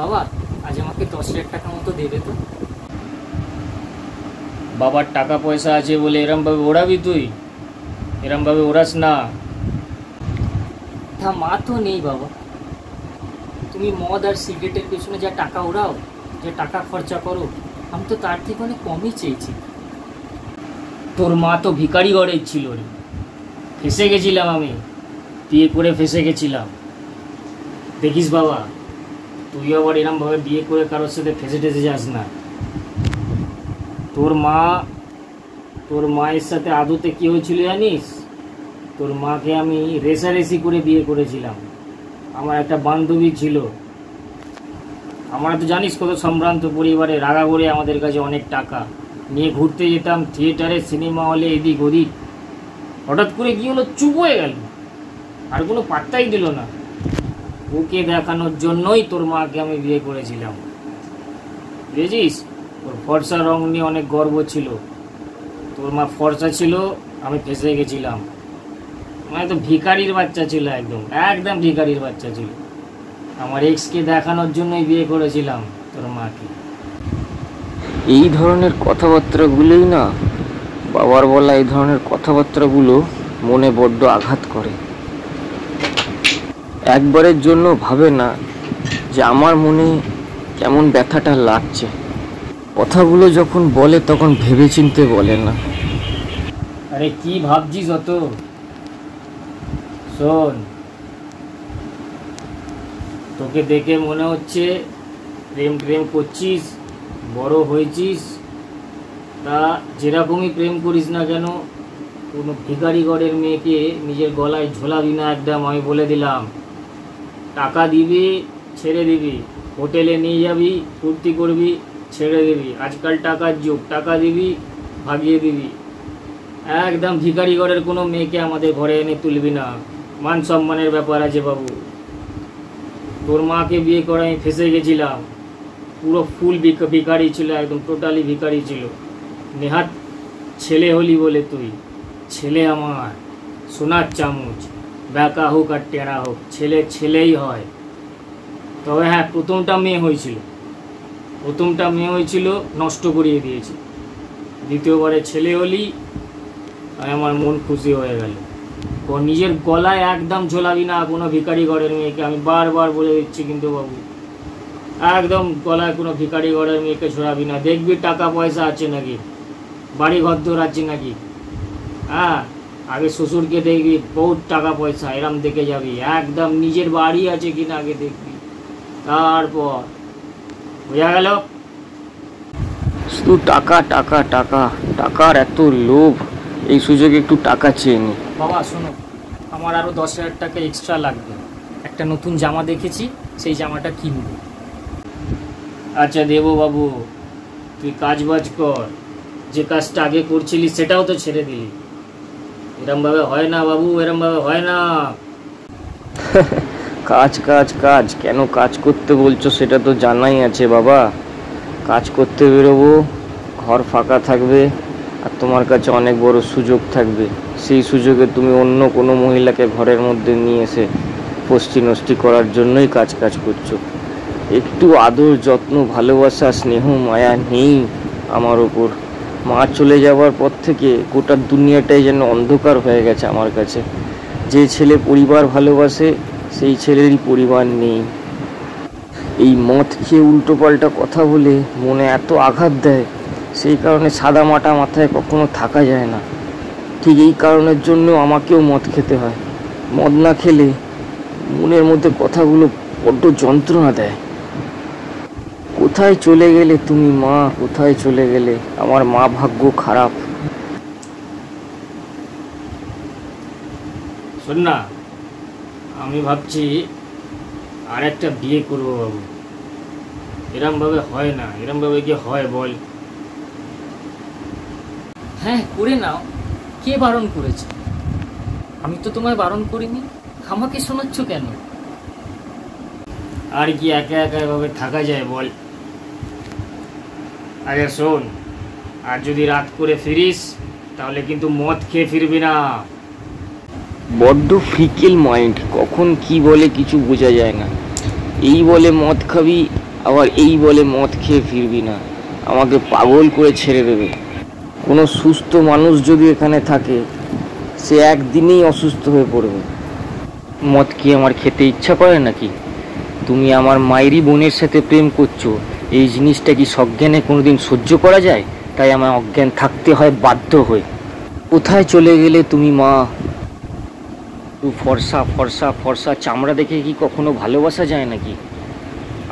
বাবা আজ আমাকে 10,000 টাকা মতো দেবে তো? বাবার টাকা পয়সা আছে বলে এরমভাবে ওড়াবি তুই? এরমভাবে ওড়াস না। তা মা তো নেই বাবা, তুমি মদ আর সিগারেটের পেছনে যা টাকা ওড়াও, যে টাকা খরচা করো, আমি তো তার থেকে অনেক কমই চেয়েছি। তোর মা তো ভিখারি ঘরের ছিল রে, ফেসে গেছিলাম আমি, বিয়ে করে ফেসে গেছিলাম। দেখিস বাবা, তুই আবার এরমভাবে বিয়ে করে কারোর সাথে ফেসে টেসে যাস না। তোর মায়ের সাথে আদতে কী হয়েছিল জানিস? তোর মাকে আমি রেষারেষি করে বিয়ে করেছিলাম। আমার একটা বান্ধবী ছিল, আমরা তো জানিস কত সম্ভ্রান্ত পরিবারে, রাগা করে আমাদের কাছে অনেক টাকা নিয়ে ঘুরতে যেতাম থিয়েটারে, সিনেমা হলে, এদিক ওদিক। হঠাৎ করে কী হলো, চুপ হয়ে গেল, আর কোনো পাত্তাই দিল না। ওকে দেখানোর জন্যই তোর মাকে আমি বিয়ে করেছিলাম, বুঝেছিস? ওর ফর্সা রং নিয়ে অনেক গর্ব ছিল। তোর মা ফর্সা ছিল, আমি ফেসে গেছিলাম। মানে তো ভিখারির বাচ্চা ছিল, একদম ভিখারির বাচ্চা ছিল। আমার এক্সকে দেখানোর জন্যই বিয়ে করেছিলাম তোর মাকে। এই ধরনের কথাবার্তাগুলোই না, বাবার বলা এই ধরনের কথাবার্তাগুলো মনে বড্ড আঘাত করে। একবারের জন্য ভাবে না যে আমার মনে কেমন ব্যথাটা লাগছে। কথাগুলো যখন বলে তখন ভেবেচিন্তে বলে না। আরে কি ভাবছিস অত? শোন, তোকে দেখে মনে হচ্ছে প্রেম করছিস, বড় হয়েছিস। তা যেরকমই প্রেম করিস না কেন, কোনো ভিখারি ঘরের মেয়েকে নিজের গলায় ঝোলাবি না একদম, আমি বলে দিলাম। টাকা দিবি, ছেড়ে দিবি, হোটেলে নিয়ে যাবি, ফুর্তি করবি, ছেড়ে দিবি। আজকাল টাকার যুগ, টাকা দিবি, ভাগিয়ে দিবি। একদম ভিখারি ঘরের কোনো মেয়েকে আমাদের ঘরে এনে তুলবি না, মান সম্মানের ব্যাপার আছে বাবু। তোর মাকে বিয়ে করে আমি ফেসে গেছিলাম, পুরো ফুল ভিখারি ছিল, একদম টোটালি ভিখারি ছিল। নেহাত ছেলে হলি বলে তুই, ছেলে আমার সোনার চামচ, ব্যাকা হোক আর টেরা হোক, ছেলে ছেলেই হয়। তবে হ্যাঁ, প্রথমটা মেয়ে হয়েছিল, নষ্ট করিয়ে দিয়েছি। দ্বিতীয়বারে ছেলে হলি, আমার মন খুশি হয়ে গেল। নিজের গলায় একদম ঝোলাবি না কোনো ভিখারি ঘরের মেয়েকে, আমি বারবার বলে দিচ্ছি কিন্তু বাবু। একদম গলায় কোনো ভিখারি ঘরের মেয়েকে ঝোলাবি না। দেখবি টাকা পয়সা আছে নাকি, বাড়ি ঘর দোর আছে নাকি। হ্যাঁ, আগে শ্বশুরকে দেখবি, বহুত টাকা পয়সা, এরম দেখে যাবি। একদম নিজের বাড়ি আছে কিনা আগে দেখবি, তারপর বোঝা গেল। শুধু টাকা টাকা টাকা, টাকার এত লোভ, এই সুযোগে একটু টাকা চেয়ে নি। বাবা শোনো, আমার আরও 10,000 টাকা এক্সট্রা লাগবে। একটা নতুন জামা দেখেছি, সেই জামাটা কিনবো। আচ্ছা দেবো বাবু, তুই কাজ বাজ কর। যে কাজটা আগে করছিলি সেটাও তো ছেড়ে দিলি। এরমভাবে হয় না বাবু, এরমভাবে হয় না। কাজ কাজ কাজ, কেন কাজ করতে বলছো সেটা তো জানাই আছে বাবা। কাজ করতে বেরোবো, ঘর ফাঁকা থাকবে, আর তোমার কাছে অনেক বড় সুযোগ থাকবে। সেই সুযোগে তুমি অন্য কোনো মহিলাকে ঘরের মধ্যে নিয়ে এসে ফষ্টি নষ্টি করার জন্যই কাজ করছো। একটু আদর যত্ন ভালোবাসা স্নেহ মায়া নেই আমার ওপর। মা চলে যাওয়ার পর থেকে গোটা দুনিয়াটাই যেন অন্ধকার হয়ে গেছে আমার কাছে। যে ছেলে পরিবার ভালোবাসে সেই ছেলেরই পরিবার নেই। এই মদ খেয়ে উল্টোপাল্টা কথা বলে মনে এত আঘাত দেয়, সেই কারণে সাদা মাটা মাথায় কখনো থাকা যায় না। ঠিক এই কারণের জন্য আমাকেও মদ খেতে হয়। মদ না খেলে মনের মধ্যে কথাগুলো বড্ড যন্ত্রণা দেয়। কোথায় চলে গেলে তুমি মা, কোথায় চলে গেলে? আমার মা ভাগ্য খারাপ। শোন না, আমি ভাবছি আর একটা বিয়ে করবো বাবু। এরমভাবে হয় না, এরমভাবে কি হয় বল? হ্যাঁ করে নাও, কে বারণ করেছে? আমি তো তোমায় বারণ করিনি, আমাকে শোনাচ্ছ কেন? আর কি একা একা এভাবে থাকা যায় বল? আরে শোন, আর যদি রাত করে ফিরিস তাহলে কিন্তু মদ খেয়ে ফিরবি না। বড্ড ফিকেল মাইন্ড, কখন কি বলে কিছু বোঝা যায় না। এই বলে মদ খাবি, আবার এই বলে মদ খেয়ে ফিরবি না, আমাকে পাগল করে ছেড়ে দেবে। কোনো সুস্থ মানুষ যদি এখানে থাকে সে একদিনেই অসুস্থ হয়ে পড়বে। মদ কি আমার খেতে ইচ্ছা করে নাকি? তুমি আমার মায়েরই বোনের সাথে প্রেম করছো, এই জিনিসটা কি সজ্ঞানে কোনোদিন সহ্য করা যায়? তাই আমার অজ্ঞান থাকতে হয় বাধ্য হয়ে। কোথায় চলে গেলে তুমি মা? ফর্সা ফর্সা ফর্সা চামড়া দেখে কি কখনো ভালোবাসা যায় নাকি?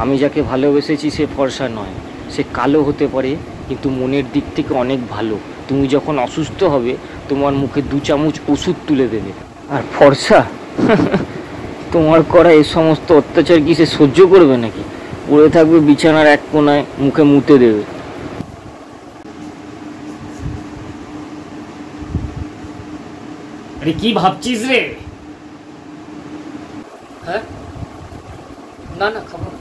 আমি যাকে ভালোবেসেছি সে ফর্সা নয়, সে কালো হতে পারে কিন্তু মনের দিক থেকে অনেক ভালো। তুমি যখন অসুস্থ হবে তোমার মুখে 2 চামচ ওষুধ তুলে দেবে। আর ফর্সা তোমার করা এই সমস্ত অত্যাচার কি সে সহ্য করবে নাকি? পড়ে থাকবে বিছানার এক কোনায়, মুখে মুতে দেবে। আরে কি ভাবছিস রে? হ্যাঁ, না না খাবো না।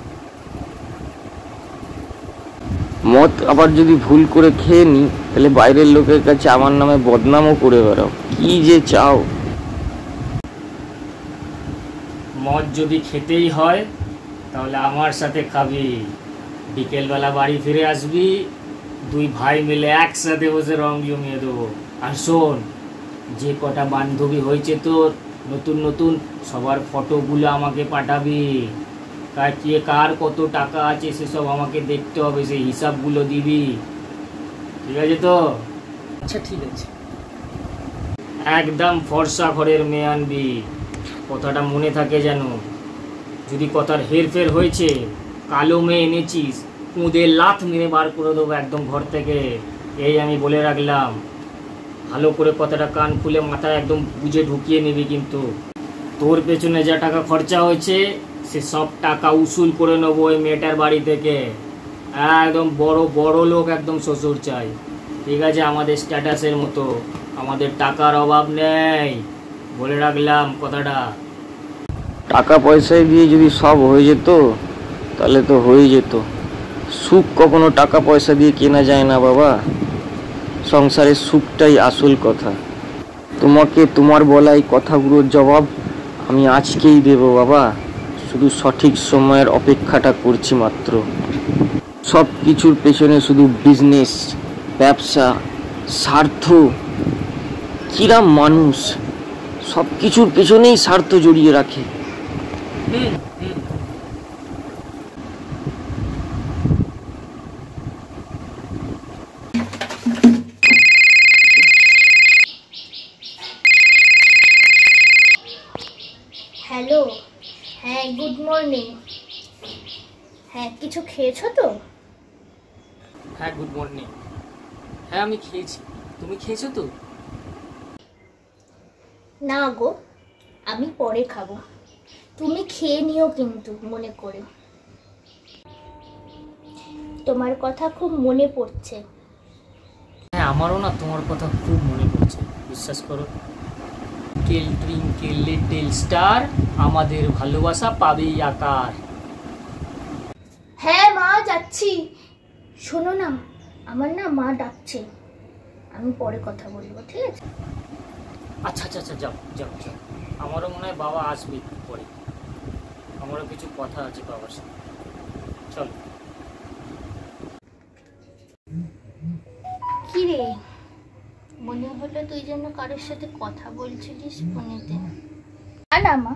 মদ আবার যদি ভুল করে খেয়ে নি তাহলে বাইরের লোকের কাছে আমার নামে বদনামও করে বেড়াও। কি যে চাও? মদ যদি খেতেই হয় তাহলে আমার সাথে খাবি, বিকেলবেলা বাড়ি ফিরে আসবি, 2 ভাই মিলে একসাথে বসে রং জমিয়ে দেবো। আর শোন, যে কটা বান্ধবী হয়েছে তোর নতুন নতুন, সবার ফটোগুলো আমাকে পাঠাবি। কার কত টাকা আছে সেসব আমাকে দেখতে হবে, সেই হিসাবগুলো দিবি, ঠিক আছে তো? আচ্ছা ঠিক আছে। একদম ফর্সা ঘরের মেয়ে আনবি, কথাটা মনে থাকে যেন। যদি কথার হেরফের হয়েছে, কালো মেয়ে এনেছিস, কুঁদে লাথ মেরে বার করে দেবো একদম ঘর থেকে, এই আমি বলে রাখলাম। ভালো করে কথাটা কান খুলে মাথায় একদম বুঝে ঢুকিয়ে নিবি। কিন্তু তোর পেছনে যা টাকা খরচা হয়েছে সে সব টাকা উসুল করে নেবো ওই মেয়েটার বাড়ি থেকে। একদম বড় বড় লোক একদম শ্বশুর চাই, ঠিক আছে? আমাদের স্ট্যাটাসের মতো, আমাদের টাকার অভাব নেই, বলে রাখলাম কথাটা। টাকা পয়সায় দিয়ে যদি সব হয়ে যেত তাহলে তো হয়ে যেত। সুখ কখনো টাকা পয়সা দিয়ে কেনা যায় না বাবা। সংসারের সুখটাই আসল কথা। তোমাকে তোমার বলা এই কথাগুলোর জবাব আমি আজকেই দেব বাবা। শুধু সঠিক সময়ের অপেক্ষাটা করছি মাত্র। সব কিছুর পেছনে শুধু বিজনেস, ব্যবসা, স্বার্থ। কিরা মানুষ সব কিছুর পেছনেই স্বার্থ জড়িয়ে রাখে। হ্যালো, হ্যাঁ গুড মর্নিং। হ্যাঁ, কিছু খেয়েছো তো? হ্যাঁ গুড মর্নিং। হ্যাঁ আমি খেয়েছি, তুমি খেয়েছো তো? না গো, আমি পরে খাবো। তুমি খেয়ে নিও কিন্তু মনে করে। তোমার কথা খুব মনে পড়ছে। হ্যাঁ আমারও না তোমার কথা খুব মনে পড়ছে, বিশ্বাস করো। টুইঙ্কেল টুইঙ্কেল লিটল স্টার, আমাদের ভালোবাসা পাবেই আকার। হ্যাঁ মা, যাচ্ছি। শোনো না, আমার না মা ডাকছে, আমি পরে কথা বলবো, ঠিক আছে? আচ্ছা আচ্ছা আচ্ছা, যাও যাও যাও। আমারও মনে হয় বাবা আসবে একটু পরে, আমারও কিছু কথা আছে বাবার সাথে। চল। কি রে, মনে হলো তুই যেন কারোর সাথে কথা বলছিলিস ফোনেতে। না মা,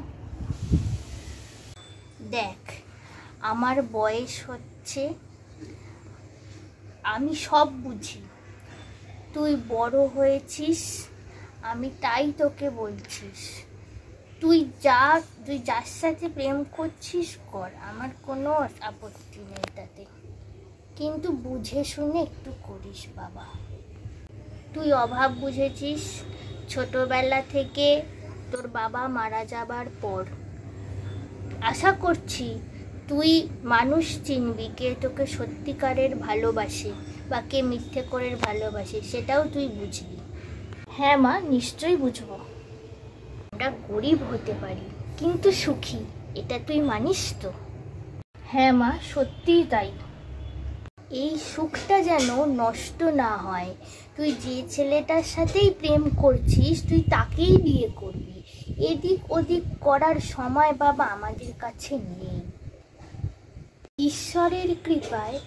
দেখ আমার বয়স হচ্ছে, আমি সব বুঝি। তুই বড় হয়েছিস, আমি তাই তোকে বলছিস। তুই যার সাথে প্রেম করছিস কর, আমার কোনো আপত্তি নেই তাতে, কিন্তু বুঝে শুনে একটু করিস বাবা। তুই অভাব বুঝেছিস ছোটবেলা থেকে, তোর বাবা মারা যাবার পর। আশা করছি তুই মানুষ চিনবি, কে তোকে সত্যিকারের ভালোবাসে বা কে মিথ্যে করে ভালোবাসে, সেটাও তুই বুঝবি। হ্যাঁ মা, নিশ্চয়ই বুঝবো। আমরা গরিব হতে পারি কিন্তু সুখী, এটা তুই মানিস তো? হ্যাঁ মা, সত্যিই তাই। এই সুখটা যেন নষ্ট না হয়। তুই যে ছেলেটার সাথেই প্রেম করছিস তুই তাকেই বিয়ে করবি। এদিক ওদিক করার সময় বাবা আমাদের কাছে নেই। কি ঈশ্বরের কৃপায়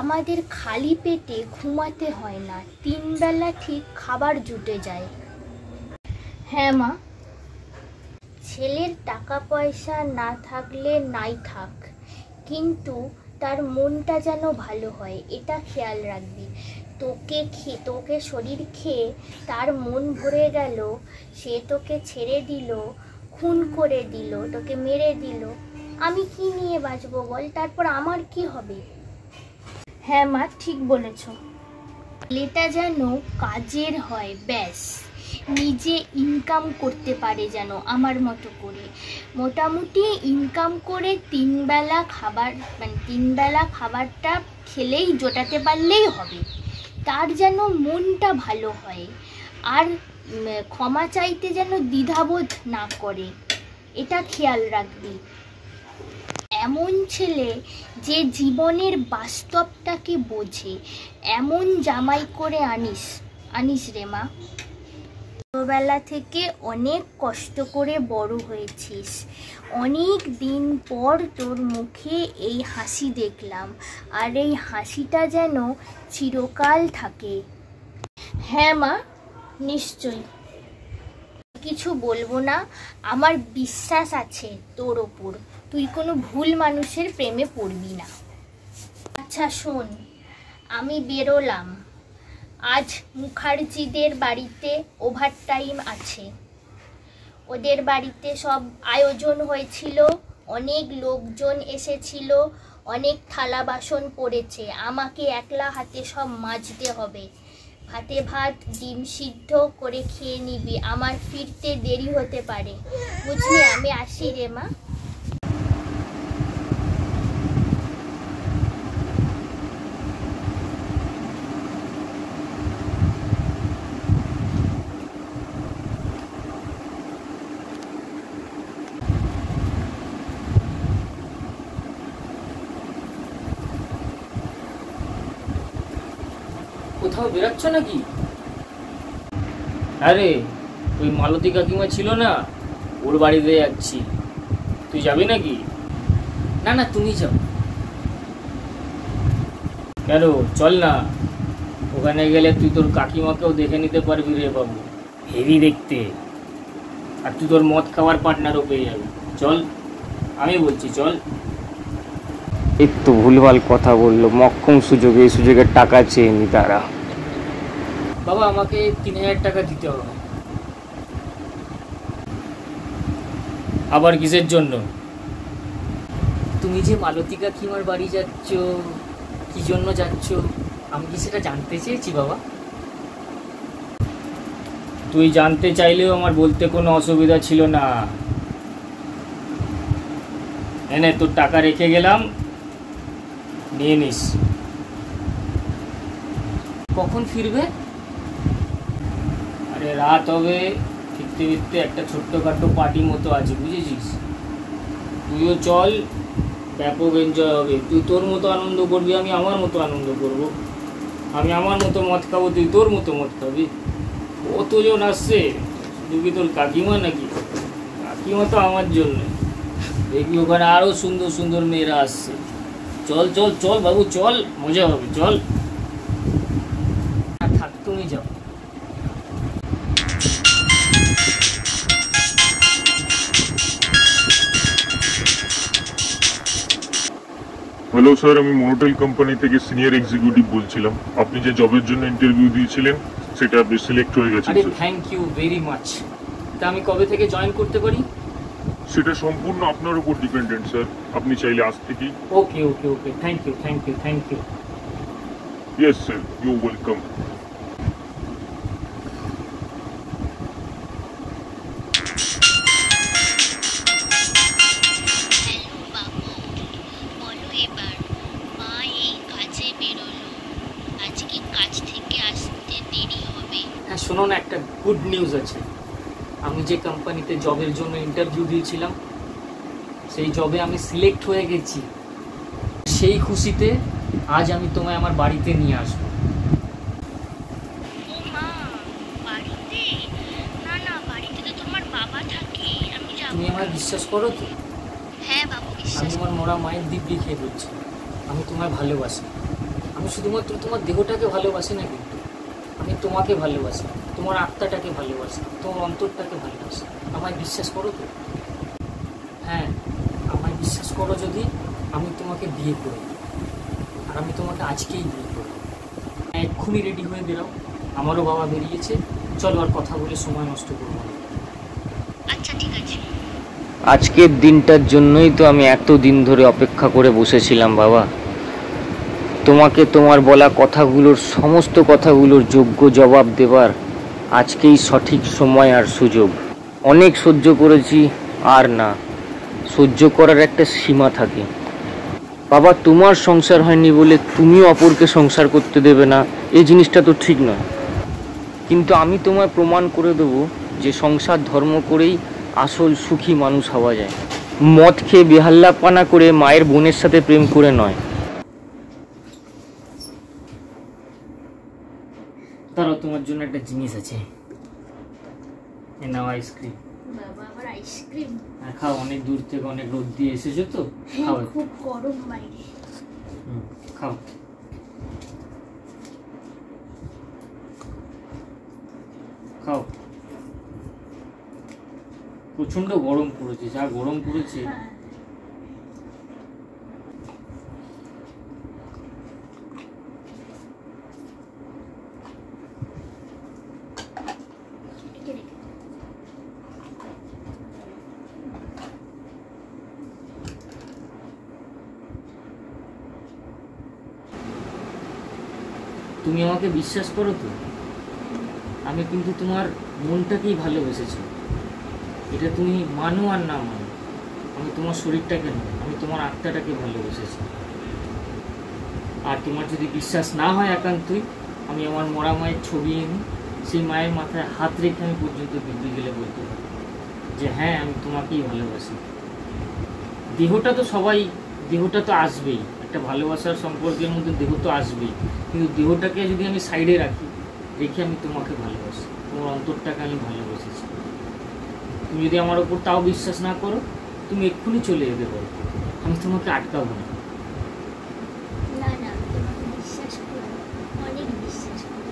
আমাদের খালি পেটে ঘুমাতে হয় না, 3 বেলা ঠিক খাবার জুটে যায়। হ্যাঁ মা, ছেলের টাকা পয়সা না থাকলে নাই থাক, কিন্তু তার মনটা যেন ভালো হয়, এটা খেয়াল রাখবি। তোকে শরীর খেয়ে তার মন ভরে গেল, সে তোকে ছেড়ে দিল, খুন করে দিল, তোকে মেরে দিল, আমি কি নিয়ে বাঁচবো বল? তারপর আমার কি হবে? হ্যাঁ মা, ঠিক বলেছ। ছেলেটা যেন কাজের হয়, ব্যাস, নিজে ইনকাম করতে পারে যেন আমার মতো করে, মোটামুটি ইনকাম করে 3 বেলা খাবার, মানে 3 বেলা খাবারটা খেলেই জোটাতে পারলেই হবে, তার যেন মনটা ভালো হয়, আর ক্ষমা চাইতে যেন দ্বিধাবোধ না করে, এটা খেয়াল রাখবি। এমন ছেলে যে জীবনের বাস্তবটাকে বোঝে, এমন জামাই করে আনিস রে মা। ছোটবেলা থেকে অনেক কষ্ট করে বড় হয়েছিস, অনেক দিন পর তোর মুখে এই হাসি দেখলাম, আর এই হাসিটা যেন চিরকাল থাকে। হ্যাঁ মা, নিশ্চয়ই, কিছু বলবো না, আমার বিশ্বাস আছে তোর ওপর, তুই কোনো ভুল মানুষের প্রেমে পড়বি না। আচ্ছা শোন, আমি বেরোলাম, আজ মুখার্জিদের বাড়িতে ওভারটাইম আছে, ওদের বাড়িতে সব আয়োজন হয়েছিল, অনেক লোকজন এসেছিল, অনেক থালা বাসন পড়েছে, আমাকে একলা হাতে সব মাজতে হবে। ভাতে ভাত ডিম সিদ্ধ করে খেয়ে নিবি, আমার ফিরতে দেরি হতে পারে, বুঝলি? আমি আসি রে মা। কোথাও বেরাচ্ছ নাকি? আরে ওই মালতী কাকিমা ছিল না, ওর বাড়িতে যাচ্ছি, তুই যাবি নাকি? না না, তুমি যাও। কেন, চল না, ওখানে গেলে তুই তোর কাকিমাকেও দেখে নিতে পারবি রে বাবু, হেভি দেখতে, আর তুই তোর মদ খাওয়ার পার্টনারও পেয়ে যাবি। চল, আমি বলছি চল। একটু ভুলভাল কথা বললো, মক্ষম সুযোগে, এই সুযোগের টাকা চেয়েনি তারা। বাবা, আমাকে 3000 টাকা দিতে হবে। আবার কিসের জন্য? তুমি যে মালতী কাকিমার বাড়ি যাচ্ছ, কি জন্য যাচ্ছ, আমি কি সেটা জানতে চেয়েছি বাবা? তুই জানতে চাইলেও আমার বলতে কোনো অসুবিধা ছিল না। এনে তোর টাকা রেখে গেলাম, নিয়ে নিস। কখন ফিরবে? আরে রাত হবে, ফিরতে ফিরতে একটা ছোট্টখাটো পার্টি মতো আছে, বুঝেছিস? তুইও চল, ব্যাপক এনজয় হবে। তুই তোর মতো আনন্দ করবি, আমি আমার মতো আনন্দ করব। আমি আমার মতো মদ খাবো, তুই তোর মতো মদ খাবি। কতজন আসছে, শুধু কি তোর কাকিমা নাকি? কাকিমা তো আমার জন্য, দেখবি ওখানে আরও সুন্দর সুন্দর মেয়েরা আসছে। চল চল চল বাবু, চল, মজা হবে, চল। থাক, তুমি যাও। হ্যালো স্যার, আমি মনোটেল কোম্পানি থেকে সিনিয়র এক্সিকিউটিভ বলছিলাম। আপনি যে জবের জন্য ইন্টারভিউ দিয়েছিলেন সেটা আপনি সিলেক্ট হয়ে গেছেন আরে sir. Thank you very much. তা আমি কবে থেকে জয়েন করতে পারি? সেটা সম্পূর্ণ আপনার উপর ডিপেন্ডেন্ট স্যার, আপনি চাইলে আজ থেকেই। Okay okay okay, thank you thank you thank you. Yes sir, you welcome. হ্যাঁ শোনো না, একটা গুড নিউজ আছে। আমি যে কোম্পানিতে জবের জন্য ইন্টারভিউ দিয়েছিলাম, সেই জবে আমি সিলেক্ট হয়ে গেছি। সেই খুশিতে আজ আমি তোমায় আমার বাড়িতে নিয়ে আসবো। তুমি আমায় বিশ্বাস করো তো? হ্যাঁ বাবু, বিশ্বাস আমার মরা মায়ের দিব্যি খেয়ে বলছি, আমি তোমায় ভালোবাসি। আমি শুধুমাত্র তোমার দেহটাকে ভালোবাসি না, কিন্তু আমি তোমাকে ভালোবাসি, তোমার আত্মাটাকে ভালোবাসি, তোমার অন্তরটাকে ভালোবাসি। আমায় বিশ্বাস করো তো? হ্যাঁ, আমায় বিশ্বাস করো যদি আমি তোমাকে বিয়ে করব, আর আমি তোমাকে আজকেই বিয়ে করব। এক্ষুনি রেডি হয়ে বেরাও, আমারও বাবা বেরিয়েছে। চলো আর কথা বলে সময় নষ্ট করবো না। আচ্ছা ঠিক আছে। আজকের দিনটার জন্যই তো আমি এত দিন ধরে অপেক্ষা করে বসেছিলাম বাবা। তোমাকে তোমার বলা কথাগুলোর, সমস্ত কথাগুলোর যোগ্য জবাব দেবার আজকেই সঠিক সময় আর সুযোগ। অনেক সহ্য করেছি, আর না, সহ্য করার একটা সীমা থাকে বাবা। তোমার সংসার হয়নি বলে তুমিও অপরকে সংসার করতে দেবে না, এই জিনিসটা তো ঠিক নয়। কিন্তু আমি তোমায় প্রমাণ করে দেবো যে সংসার ধর্ম করেই আসল সুখী মানুষ হওয়া যায়। মদ খেয়ে বেহাল্লাপানা করে মায়ের বোনের সাথে প্রেম করে নয়। তারও তোমার জন্য একটা জিনিস আছে, এ নাও আইসক্রিম। বাবা আবার আইসক্রিম? খাও, অনেক দূর থেকে অনেক রোদ দিয়ে এসেছো তো, খাও। খুব গরম বাইরে। খাও। খাও। প্রচন্ড গরম পড়েছে, যা গরম পড়েছে। তুমি আমাকে বিশ্বাস করো তো? আমি কিন্তু তোমার মনটাকেই ভালোবেসেছি, এটা তুমি মানো আর না মানো। আমি তোমার শরীরটাকে নয়, আমি তোমার আত্মাটাকে ভালোবেসেছি। আর তোমার যদি বিশ্বাস না হয় একান্তই, আমি আমার মরা মায়ের ছবি এনে সেই মায়ের মাথায় হাত রেখে আমি পর্যন্ত দিব্যি গেলে বলতে পারি যে হ্যাঁ, আমি তোমাকেই ভালোবাসি। দেহটা তো সবাই, দেহটা তো আসবেই, একটা ভালোবাসার সম্পর্কের মধ্যে দেহ তো আসবেই, কিন্তু দেহটাকে যদি আমি সাইডে রাখি, রেখে আমি তোমাকে ভালোবাসি, তোমার অন্তরটাকে আমি ভালোবেসেছি। তুমি যদি আমার ওপর তাও বিশ্বাস না করো, তুমি এক্ষুনি চলে যেতে পারো, আমি তোমাকে আটকাবো না। না না, আমি তোমাকে বিশ্বাস করি, অনেক বিশ্বাস করি।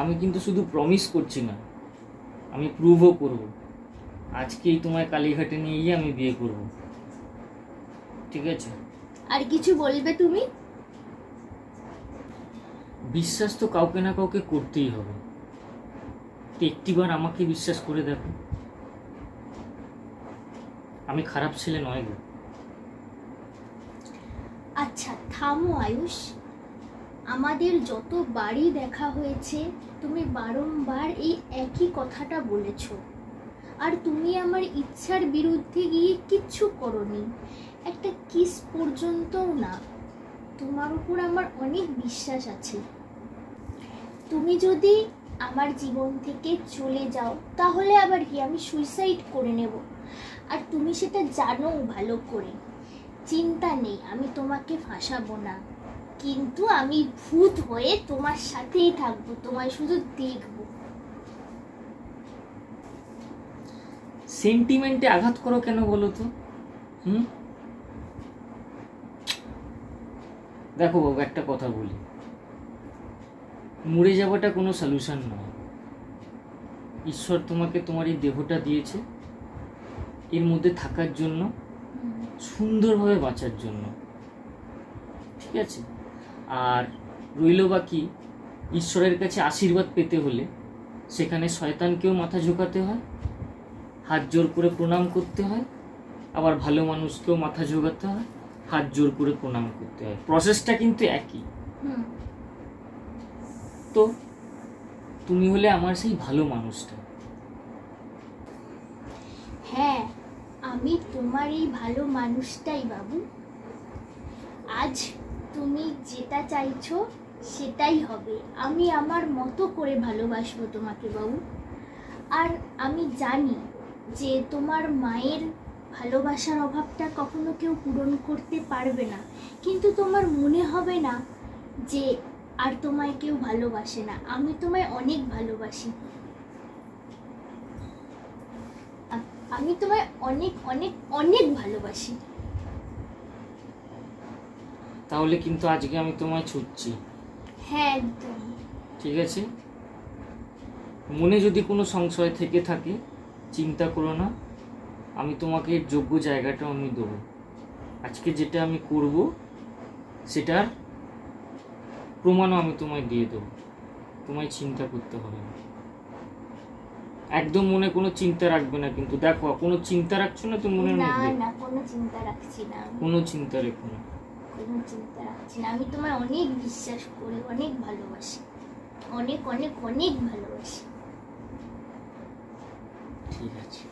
আমি কিন্তু শুধু প্রমিস করছি না, আমি প্রুভও করব। আজকেই তোমায় কালীঘাটে নিয়ে গিয়ে আমি বিয়ে করব, ঠিক আছে? আর কিছু বলবে তুমি? বিশ্বাস তো কাউকে না কাউকে করতেই হবে। তো একটিবার আমাকে বিশ্বাস করে দেখো, আমি খারাপ ছেলে নয় গো। আচ্ছা থামো আয়ুষ, আমাদের যত বাড়ি দেখা হয়েছে তুমি বারংবার এই একই কথাটা বলেছো, আর তুমি আমার ইচ্ছার বিরুদ্ধে গিয়ে কিচ্ছু করোনি, একটা কিস পর্যন্তও না। তোমার উপর আমার অনেক বিশ্বাস আছে। তুমি যদি আমার জীবন থেকে চলে যাও তাহলে আবার কি, আমি সুইসাইড করে নেব, আর তুমি সেটা জানো ভালো করে। চিন্তা নেই, আমি তোমাকে ফাঁসাবো না, কিন্তু আমি ভূত হয়ে তোমার সাথেই থাকবো, তোমায় শুধু দেখবো। সেন্টিমেন্টে আঘাত করো কেন বলো তো? দেখো বাবু, একটা কথা বলি, মরে যাওয়াটা কোনো সলিউশন নয়। ঈশ্বর তোমাকে তোমার এই দেহটা দিয়েছে এর মধ্যে থাকার জন্য, সুন্দরভাবে বাঁচার জন্য, ঠিক আছে? আর রইল বাকি, ঈশ্বরের কাছে আশীর্বাদ পেতে হলে সেখানে শয়তানকেও মাথা ঝোঁকাতে হয়, হাত জোর করে প্রণাম করতে হয়, আবার ভালো মানুষকেও মাথা ঝোঁকাতে হয়, হাত জোর করে প্রণাম করতে হয়। প্রসেসটা কিন্তু একই। তো তুমি হলে আমার সেই ভালো মানুষটা। হ্যাঁ, আমি তোমার এই ভালো মানুষটাই বাবু। আজ তুমি যেটা চাইছো সেটাই হবে। আমি আমার মতো করে ভালোবাসবো তোমাকে বাবু। আর আমি জানি যে তোমার মায়ের ভালোবাসার অভাবটা কখনো কেউ পূরণ করতে পারবে না, কিন্তু তোমার মনে হবে না যে আর তোমায় কেউ ভালোবাসে না। আমি তোমায় অনেক ভালোবাসি। আমি তোমায় অনেক অনেক অনেক ভালোবাসি। তাহলে কিন্তু আজকে আমি তোমায় ছুটছি। হ্যাঁ একদম। ঠিক আছে, মনে যদি কোনো সংশয় থেকে থাকে চিন্তা করো না, আমি তোমাকে যোগ্য জায়গাটা আমি দেবো। আজকে যেটা আমি করব সেটার প্রমাণও আমি তোমায় দিয়ে দেবো, তোমায় চিন্তা করতে হবে না। একদম মনে কোনো চিন্তা রাখবে না, কিন্তু দেখো কোনো চিন্তা রাখছো না তুমি মনের না মধ্যে? না, কোনো চিন্তা রাখছি না, কোনো চিন্তা রেখো না। কোনো চিন্তা রাখছি না। আমি তোমায় অনেক বিশ্বাস করি, অনেক ভালোবাসি, অনেক অনেক অনেক ভালোবাসি। ঠিক আছে।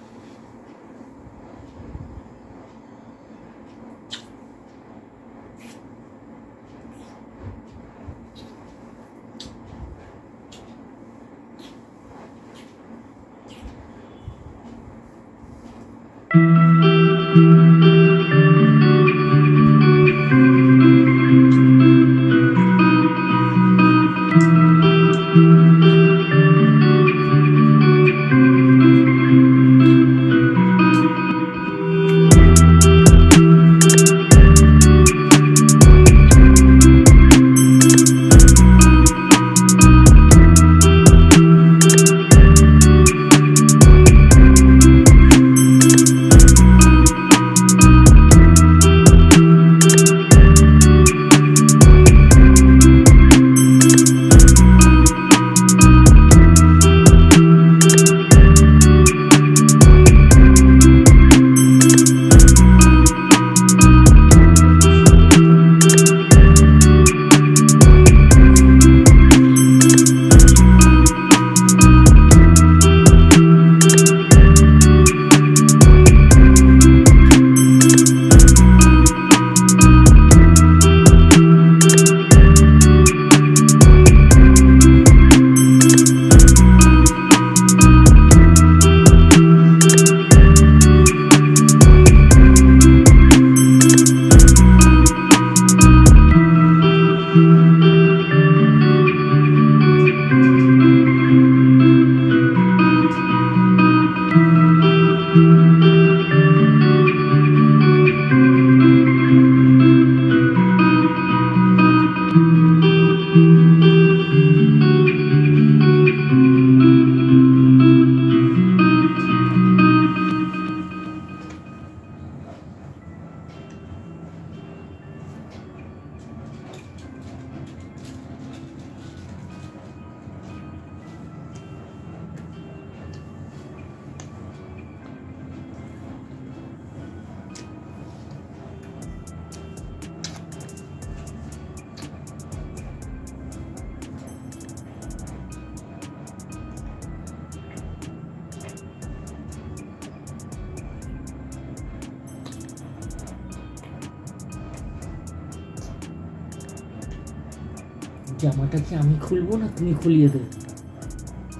জামাটা কি আমি খুলবো না তুমি খুলিয়ে দেবে?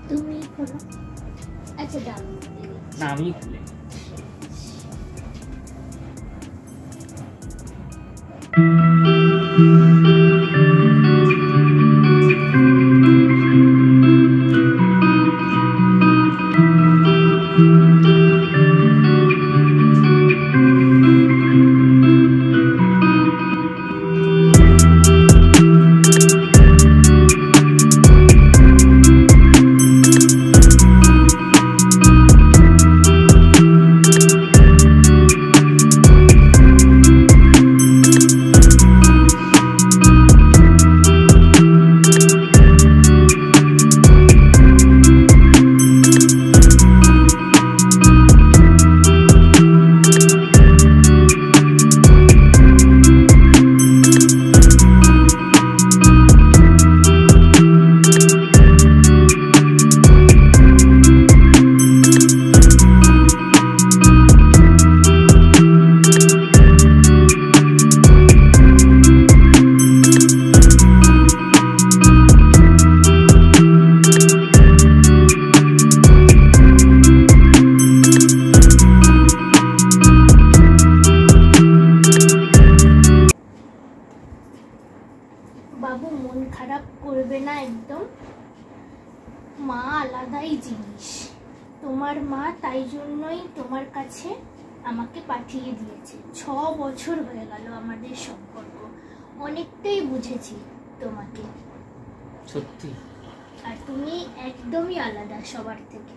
তুমি খোলো। আচ্ছা দাঁড়াও, না আমি খুলে। আছে, আমাকে পাঠিয়ে দিয়েছে। 6 বছর হয়ে গেল আমাদের সম্পর্ক, অনেকটাই বুঝেছি তোমাকে। সত্যি? আর তুমি একদমই আলাদা সবার থেকে।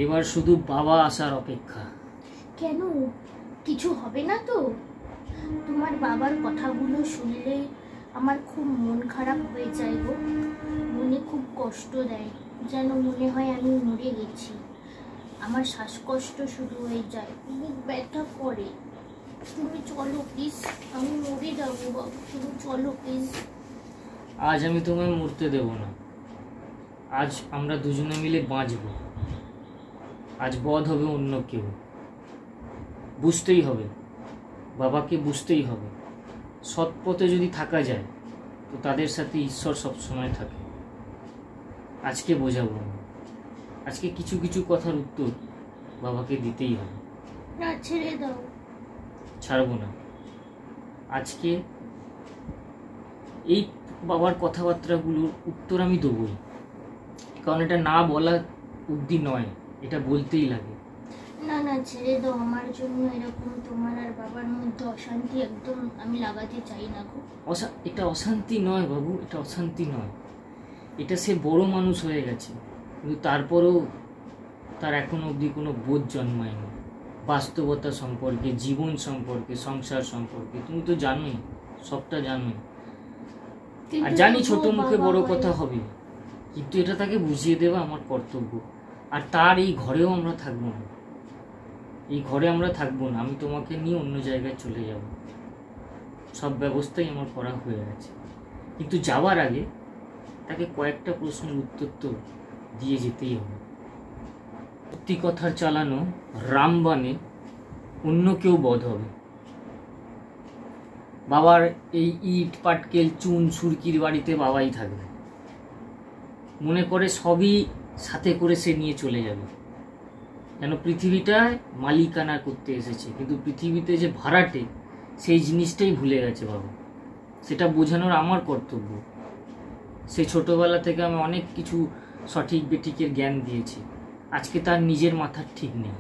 এবার শুধু বাবা আসার অপেক্ষা। কেন, কিছু হবে না তো? তোমার বাবার কথাগুলো শুনলে আমার খুব মন খারাপ হয়ে যায় গো। মনে খুব কষ্ট দেয়, যেন মনে হয় আমি মরে গেছি। আমার শ্বাসকষ্ট শুরু হয়ে যায়, বুক ব্যথা করে। তুমি চলো প্লিজ, আমি মরে যাবো বাবু, তুমি চলো প্লিজ। আজ আমি তোমায় মরতে দেব না। আজ আমরা দুজনে মিলে বাঁচব। আজ বধ হবে অন্য কেউ। বুঝতেই হবে, বাবাকে বুঝতেই হবে, সৎ পথে যদি থাকা যায় তো তাদের সাথে ঈশ্বর সবসময় থাকে। আজকে বোঝাবো না, আজকে কিছু কিছু কথার উত্তর বাবাকে দিতেই হবে। না, ছেড়ে দাও। ছাড়বো না। আজকে এই বাবার কথাবার্তাগুলোর উত্তর আমি দেবই, কারণ এটা না বলা অবধি নয়, এটা বলতেই লাগে। না না, ছেড়ে দাও। আমার জন্য এরকম তোমার আর বাবার মধ্যে অশান্তি একদম আমি লাগাতে চাই না গো। এটা অশান্তি নয় বাবু, এটা অশান্তি নয়। এটা সে বড় মানুষ হয়ে গেছে, কিন্তু তারপরেও তার এখনো অবধি কোনো বোধ জন্মায়নি বাস্তবতা সম্পর্কে, জীবন সম্পর্কে, সংসার সম্পর্কে। তুমি তো জানোই, সবটা জানোই। আর জানি ছোট মুখে বড় কথা হবে, কিন্তু এটা তাকে বুঝিয়ে দেওয়া আমার কর্তব্য। আর তার এই ঘরেও আমরা থাকবো না, এই ঘরে আমরা থাকবো না। আমি তোমাকে নিয়ে অন্য জায়গায় চলে যাব, সব ব্যবস্থাই আমার করা হয়ে গেছে। কিন্তু যাওয়ার আগে তাকে কয়েকটা প্রশ্নের উত্তর তো দিয়ে যেতেই হবে। সত্যি কথার চালানো রামবাণে অন্য কেউ বধ হবে। বাবার এই ইট পাটকেল চুন সুরকির বাড়িতে বাবাই থাকবে। মনে করে সবই সাথে করে সে নিয়ে চলে যাবে, যেন পৃথিবীটায় মালিকানা করতে এসেছে, কিন্তু পৃথিবীতে যে ভাড়াটে সেই জিনিসটাই ভুলে গেছে বাবা। সেটা বোঝানোর আমার কর্তব্য। সে ছোটবেলা থেকে আমি অনেক কিছু সঠিক বেঠিকের জ্ঞান দিয়েছি, আজকে তার নিজের মাথার ঠিক নেই।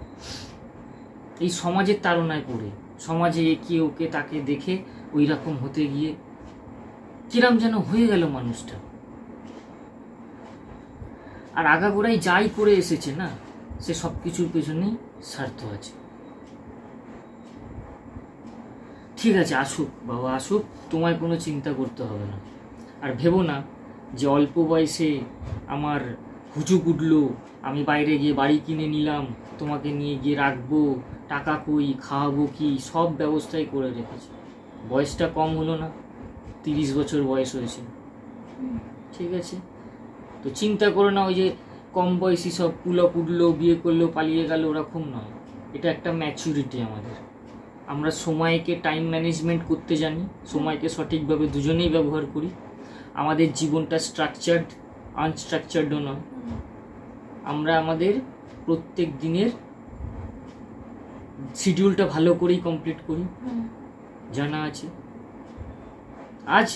এই সমাজের তাড়নায় পড়ে, সমাজে একে ওকে তাকে দেখে ওই রকম হতে গিয়ে কিরম যেন হয়ে গেল মানুষটা। আর আগাগোড়াই যাই করে এসেছে না, সে সব কিছুর পেছনেই স্বার্থ আছে। ঠিক আছে, আসুক বাবা আসুক, তোমায় কোনো চিন্তা করতে হবে না। আর ভেবো না যে অল্প বয়সে আমার হুচুক উঠলো, আমি বাইরে গিয়ে বাড়ি কিনে নিলাম, তোমাকে নিয়ে গিয়ে রাখবো, টাকা কই, খাওয়াবো কি, সব ব্যবস্থাই করে রেখেছি। বয়সটা কম হলো না, 30 বছর বয়স হয়েছে। ঠিক আছে, তো চিন্তা করো না ওই যে কম বয়সী সব পুলক উঠলো, বিয়ে করলো, পালিয়ে গেল, ওরকম নয়। এটা একটা ম্যাচুরিটি আমাদের। আমরা সময়কে টাইম ম্যানেজমেন্ট করতে জানি, সময়কে সঠিকভাবে দুজনেই ব্যবহার করি। আমাদের জীবনটা স্ট্রাকচার্ড, আনস্ট্রাকচার্ডও নয়। আমরা আমাদের প্রত্যেক দিনের শিডিউলটা ভালো করেই কমপ্লিট করি, জানা আছে। আজ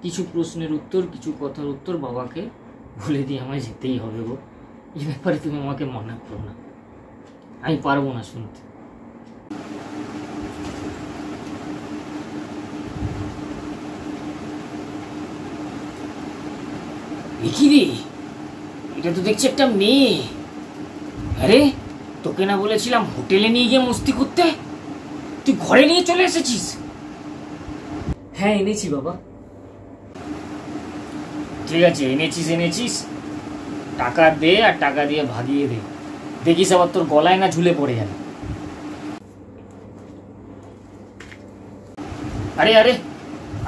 কিছু প্রশ্নের উত্তর, কিছু কথার উত্তর বাবাকে বলে দিয়ে আমায় যেতেই হবে গো। এই ব্যাপারে তুমি আমাকে মানা করো না, আমি পারবো না শুনতে। দেখি রে, এটা তো দেখছি একটা মেয়ে। আরে তোকে না বলেছিলাম হোটেলে নিয়ে গিয়ে মস্তি করতে, তুই ঘরে নিয়ে চলে এসেছিস? হ্যাঁ এনেছি বাবা। ঠিক আছে, এনেছিস, টাকা দে আর টাকা দিয়ে ভাগিয়ে দে। দেখিস আবার তোর গলায় না ঝুলে পড়ে যাবে। আরে আরে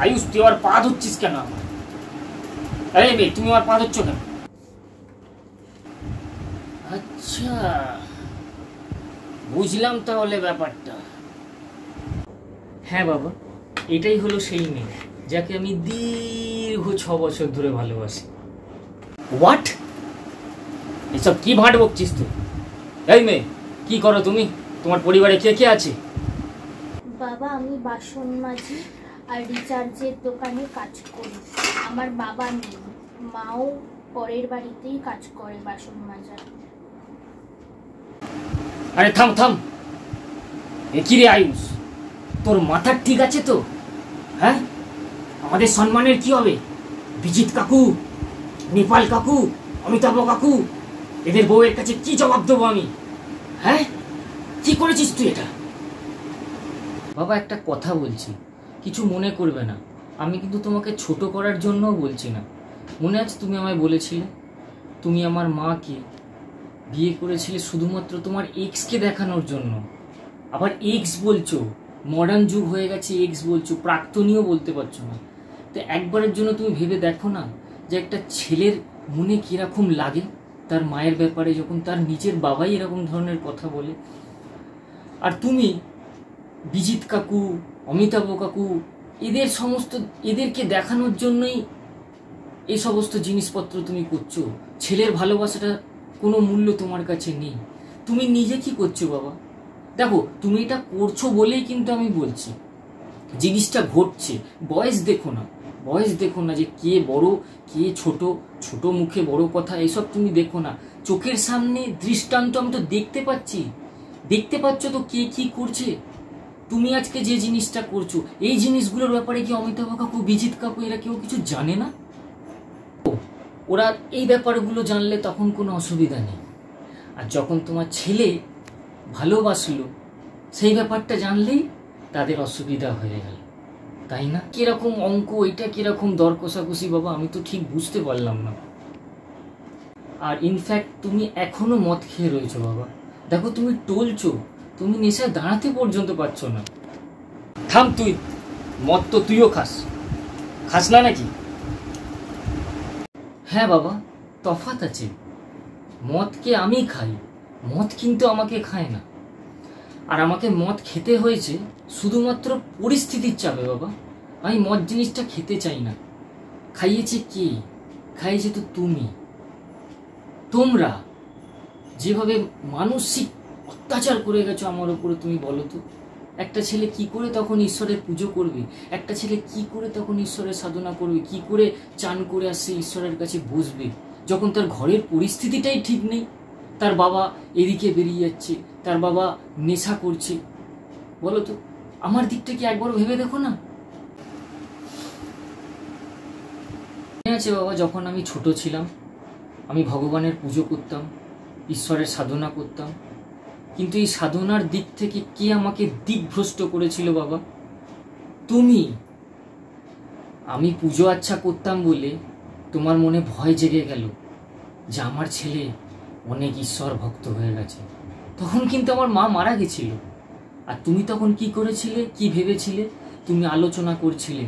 আয়ুষ, তুই আবার পা ধরছিস কেন আমার? আরে মেয়ে, তুমি আমার পা ধরছ কেন? আচ্ছা বুঝলাম তাহলে ব্যাপারটা। হ্যাঁ বাবা, এটাই হলো সেই মেয়ে যাকে আমি দীর্ঘ 6 বছর ধরে ভালোবাসি। হোয়াট? এসব কি ভাঁট বকছিস তুই? এই মেয়ে, কি করো তুমি? তোমার পরিবারে কে কে আছে? বাবা, আমি বাসন মাজি আর রিচার্জের দোকানে কাজ করি। আমার বাবা নেই, মাও পরের বাড়িতেই কাজ করে বাসন মাজার। আরে থাম থাম, এ কি রে আয়ুষ, তোর মাথার ঠিক আছে তো? হ্যাঁ, আমাদের সম্মানের কি হবে? বিজিত কাকু, নেপাল কাকু, অমিতাভ কাকু, এদের বউয়ের কাছে কি জবাব দেবো আমি? হ্যাঁ, কি করেছিস তুই এটা? বাবা একটা কথা বলছি, কিছু মনে করবে না, আমি কিন্তু তোমাকে ছোট করার জন্যও বলছি না। মনে আছে তুমি আমায় বলেছিলে তুমি আমার মাকে বিয়ে করেছিলে শুধুমাত্র তোমার এক্সকে দেখানোর জন্য? আবার এক্স বলছো, মডার্ন যুগ হয়ে গেছে, এক্স বলছো, প্রাক্তনীয় বলতে পারছো না। তো একবারের জন্য তুমি ভেবে দেখো না যে একটা ছেলের মনে কীরকম লাগে তার মায়ের ব্যাপারে যখন তার নিজের বাবাই এরকম ধরনের কথা বলে। আর তুমি বিজিত কাকু, অমিতাভ কাকু, এদেরকে দেখানোর জন্যই এই সমস্ত জিনিসপত্র তুমি করছো। ছেলের ভালোবাসাটা কোনো মূল্য তোমার কাছে নেই। তুমি নিজে কি করছো বাবা? দেখো, তুমি এটা করছো বলেই কিন্তু আমি বলছি জিনিসটা ঘটছে। বয়স দেখো না, বয়স দেখো না যে কে বড় কে ছোট, ছোট মুখে বড় কথা, এসব তুমি দেখো না। চোখের সামনে দৃষ্টান্ত আমি তো দেখতে পাচ্ছি, দেখতে পাচ্ছ তো কে কি করছে। তুমি আজকে যে জিনিসটা করছো, এই জিনিসগুলোর ব্যাপারে কি অমিতাভ কাকু, বিজিত কাকু এরা কেউ কিছু জানে না? ওরা এই ব্যাপারগুলো জানলে তখন কোনো অসুবিধা নেই। আর যখন তোমার ছেলে ভালোবাসলো সেই ব্যাপারটা জানলেই তাদের অসুবিধা হয়ে গেল, তাই না? কিরকম অঙ্ক এটা, কিরকম দর কষাকষি বাবা, আমি তো ঠিক বুঝতে পারলাম না। আর ইনফ্যাক্ট তুমি এখনো মদ খেয়ে রয়েছো বাবা। দেখো তুমি টলছো, তুমি নেশায় দাঁড়াতে পর্যন্ত পারছো না। থাম তুই, মদ তো তুইও খাস না নাকি? হ্যাঁ বাবা, তফাৎ আছে। মদকে আমি খাই, মদ কিন্তু আমাকে খায় না। আর আমাকে মদ খেতে হয়েছে শুধুমাত্র পরিস্থিতির চাপে বাবা। আমি মদ জিনিসটা খেতে চাই না। খাইয়েছে কে? খাইয়েছে তো তুমি। তোমরা যেভাবে মানসিক অত্যাচার করে গেছো আমার উপরে, তুমি বলো তো, একটা ছেলে কি করে তখন ঈশ্বরের পুজো করবে? একটা ছেলে কি করে তখন ঈশ্বরের সাধনা করবে? কি করে চান করে আসছে ঈশ্বরের কাছে বসবে যখন তার ঘরের পরিস্থিতিটাই ঠিক নেই? তার বাবা এদিকে বেরিয়ে যাচ্ছে, তার বাবা নেশা করছে। বলো তো, আমার দিকটা কি একবার ভেবে দেখো না। মনে আছে বাবা, যখন আমি ছোট ছিলাম আমি ভগবানের পুজো করতাম, ঈশ্বরের সাধনা করতাম, কিন্তু এই সাধনার দিক থেকে কে আমাকে দিকভ্রষ্ট করেছিল বাবা? তুমি। আমি পুজো আচ্ছা করতাম বলে তোমার মনে ভয় জেগে গেল যে আমার ছেলে অনেক ঈশ্বর ভক্ত হয়ে গেছে। তখন কিন্তু আমার মা মারা গেছিল। আর তুমি তখন কি করেছিলে, কি ভেবেছিলে? তুমি আলোচনা করছিলে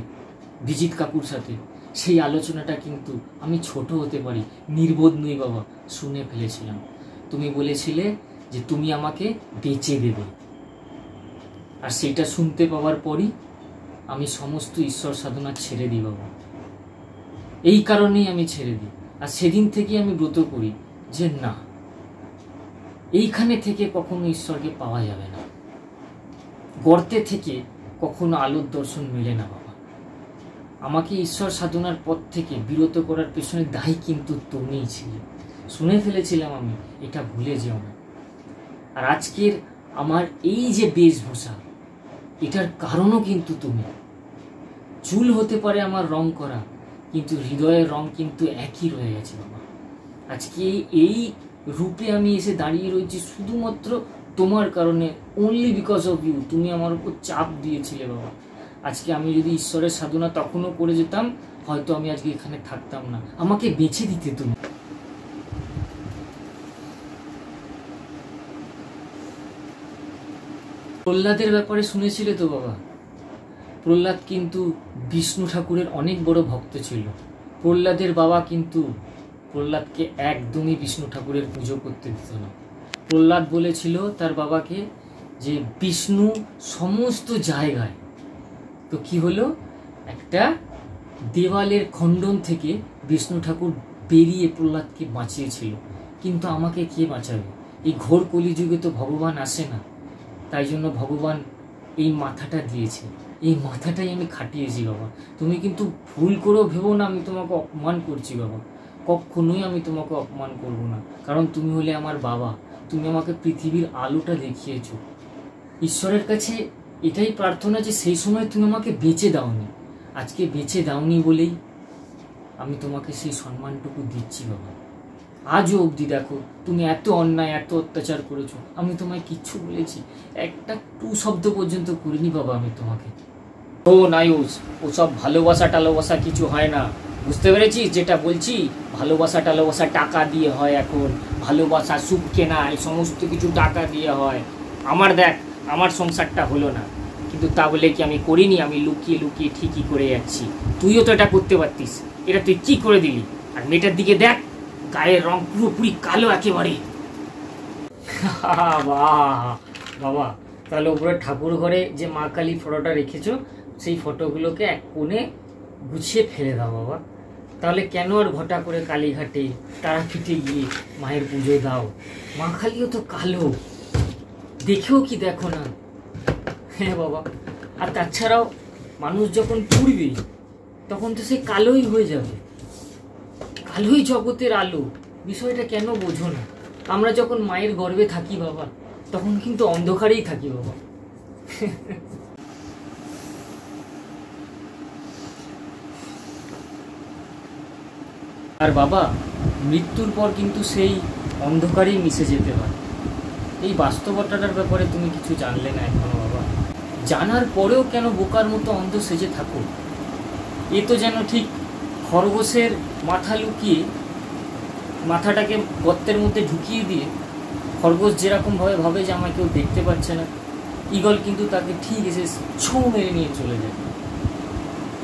বিজিত কাকুর সাথে। সেই আলোচনাটা কিন্তু আমি ছোট হতে পারি, নির্বোধ নই বাবা, শুনে ফেলেছিলাম। তুমি বলেছিলে যে তুমি আমাকে বেচে দেবে। আর সেটা শুনতে পাওয়ার পরই আমি সমস্ত ঈশ্বর সাধনা ছেড়ে দিই বাবা। এই কারণেই আমি ছেড়ে দিই। আর সেদিন থেকে আমি ব্রত করি যে না, এইখানে থেকে কখনো ঈশ্বরকে পাওয়া যাবে না। গর্তে থেকে কখনো আলোর দর্শন মেলে না বাবা। আমাকে ঈশ্বর সাধনার পথ থেকে বিরত করার পেছনে দায়ী কিন্তু তুমিই ছিলে। শুনে ফেলেছিলাম আমি, এটা ভুলে যেও না। আর আজকের আমার এই যে বেশভূষা, এটার কারণও কিন্তু তুমি। চুল হতে পারে আমার রং করা, কিন্তু হৃদয়ের রং কিন্তু একই রয়ে গেছে বাবা। আজকে এই রূপে আমি এসে দাঁড়িয়ে রয়েছি শুধুমাত্র তোমার কারণে, অনলি বিকজ অফ ইউ। তুমি আমার উপর চাপ দিয়েছিলে বাবা। আজকে আমি যদি ঈশ্বরের সাধনা তখনও করে যেতাম, হয়তো আমি আজকে এখানে থাকতাম না। আমাকে বেছে দিতে তুমি। প্রহ্লাদের ব্যাপারে শুনেছিলে তো বাবা? প্রহ্লাদ কিন্তু বিষ্ণু ঠাকুরের অনেক বড় ভক্ত ছিল। প্রহ্লাদের বাবা কিন্তু প্রহ্লাদকে একদমই বিষ্ণু ঠাকুরের পুজো করতে দিত না। প্রহ্লাদ বলেছিল তার বাবাকে যে বিষ্ণু সমস্ত জায়গায়। তো কি হলো, একটা দেওয়ালের খণ্ডন থেকে বিষ্ণু ঠাকুর বেরিয়ে প্রহ্লাদকে বাঁচিয়েছিল। কিন্তু আমাকে কে বাঁচাবে? এই ঘোর কলিযুগে তো ভগবান আসে না, তাই জন্য ভগবান এই মাথাটা দিয়েছে। এই মাথাটাই আমি খাটিয়েছি বাবা। তুমি কিন্তু ভুল করেও ভেবো না আমি তোমাকে অপমান করছি বাবা। কখনোই আমি তোমাকে অপমান করব না, কারণ তুমি হলে আমার বাবা, তুমি আমাকে পৃথিবীর আলোটা দেখিয়েছো। ঈশ্বরের কাছে এটাই প্রার্থনা যে সেই সময় তুমি আমাকে বেঁচে দাওনি, আজকে বেঁচে দাওনি বলেই আমি তোমাকে সেই সম্মানটুকু দিচ্ছি বাবা। আজও অবধি দেখো তুমি এত অন্যায় এত অত্যাচার করেছো, আমি তোমায় কিচ্ছু বলেছি? একটা টু শব্দ পর্যন্ত করিনি বাবা আমি তোমাকে। ও নায়ুস, ওসব ভালোবাসা টালোবাসা কিছু হয় না, বুঝতে পেরেছিস যেটা বলছি? ভালোবাসা টালোবাসা টাকা দিয়ে হয় এখন, ভালোবাসা সুখ কেনা এই সমস্ত কিছু টাকা দিয়ে হয়। আমার দেখ আমার সংসারটা হলো না, কিন্তু তা বলে কি আমি করিনি? আমি লুকিয়ে লুকিয়ে ঠিকই করে যাচ্ছি। তুইও তো এটা করতে পারতিস, এটা তুই কি করে দিলি? আর মেয়েটার দিকে দেখ, গায়ের রং পুরোপুরি কালো একেবারে। বাবা তাহলে উপরে ঠাকুর ঘরে যে মা কালী ফটোটা রেখেছো সেই ফটোগুলোকে এক কোণে গুছিয়ে ফেলে দাও বাবা। তাহলে কেন আর ঘটা করে কালীঘাটে তারাপীঠে গিয়ে মায়ের পুজো দাও? মা কালীও তো কালো, দেখেও কি দেখো না? হ্যাঁ বাবা, আর তাছাড়াও মানুষ যখন পুড়বে তখন তো সে কালোই হয়ে যাবে, কালোই জগতের আলো। বিষয়টা কেন বোঝো না? আমরা যখন মায়ের গর্ভে থাকি বাবা, তখন কিন্তু অন্ধকারেই থাকি বাবা। আর বাবা, মৃত্যুর পর কিন্তু সেই অন্ধকারেই মিশে যেতে হয়। এই বাস্তবতাটার ব্যাপারে তুমি কিছু জানলে না এখনো বাবা। জানার পরেও কেন বোকার মতো অন্ধ সেজে থাকো? এ তো যেন ঠিক খরগোশের মাথা লুকিয়ে, মাথাটাকে গর্তের মধ্যে ঢুকিয়ে দিয়ে খরগোশ যেরকমভাবে ভাবে যে আমায় কেউ দেখতে পাচ্ছে না, ঈগল কিন্তু তাকে ঠিক এসে ছৌ মেরে নিয়ে চলে যায়।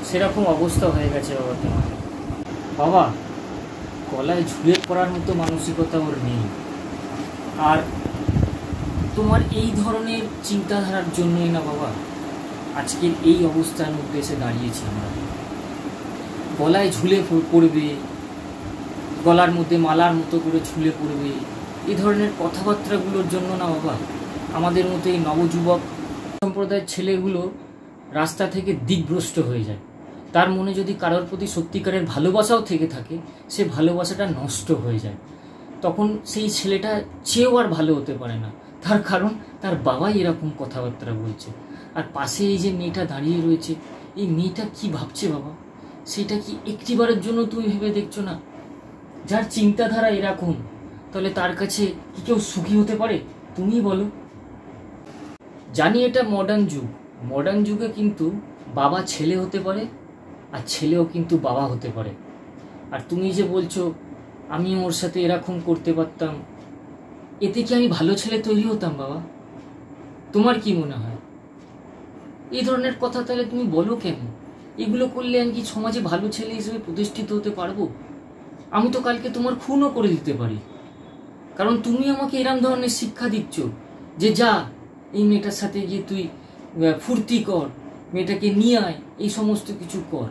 সেরকম অবস্থা হয়ে গেছে বাবা তোমার। বাবা, গলায় ঝুলে পড়ার মতো মানসিকতা ওর নেই। আর তোমার এই ধরনের চিন্তাধারার জন্যই না বাবা আজকের এই অবস্থার মধ্যে এসে দাঁড়িয়েছি আমরা। গলায় ঝুলে পড়বে, গলার মধ্যে মালার মতো করে ঝুলে পড়বে, এই ধরনের কথাবার্তাগুলোর জন্য না বাবা আমাদের মতো এই নবযুবক সম্প্রদায়ের ছেলেগুলো রাস্তা থেকে দিকভ্রষ্ট হয়ে যায়। তার মনে যদি কারোর প্রতি সত্যিকারের ভালোবাসাও থেকে থাকে, সে ভালোবাসাটা নষ্ট হয়ে যায়। তখন সেই ছেলেটা চেয়েও আর ভালো হতে পারে না, তার কারণ তার বাবাই এরকম কথাবার্তা বলছে। আর পাশে এই যে মেয়েটা দাঁড়িয়ে রয়েছে, এই মেয়েটা কি ভাবছে বাবা? সেটা কি একটিবারের জন্য তুমি ভেবে দেখছো না? যার চিন্তাধারা এরকম, তাহলে তার কাছে কি কেউ সুখী হতে পারে? তুমিই বলো। জানি এটা মডার্ন যুগ, মডার্ন যুগে কিন্তু বাবা ছেলে হতে পারে, আর ছেলেও কিন্তু বাবা হতে পারে। আর তুমি যে বলছো আমি ওর সাথে এরকম করতে পারতাম, এতে কি আমি ভালো ছেলে তৈরি হতাম বাবা? তোমার কি মনে হয়? এই ধরনের কথা তাহলে তুমি বলো কেন? এগুলো করলে আমি কি সমাজে ভালো ছেলে হিসেবে প্রতিষ্ঠিত হতে পারবো? আমি তো কালকে তোমার খুনও করে দিতে পারি, কারণ তুমি আমাকে এরম ধরনের শিক্ষা দিচ্ছ যে যা এই মেয়েটার সাথে গিয়ে তুই ফুর্তি কর, মেয়েটাকে নিয়ে আয়, এই সমস্ত কিছু কর।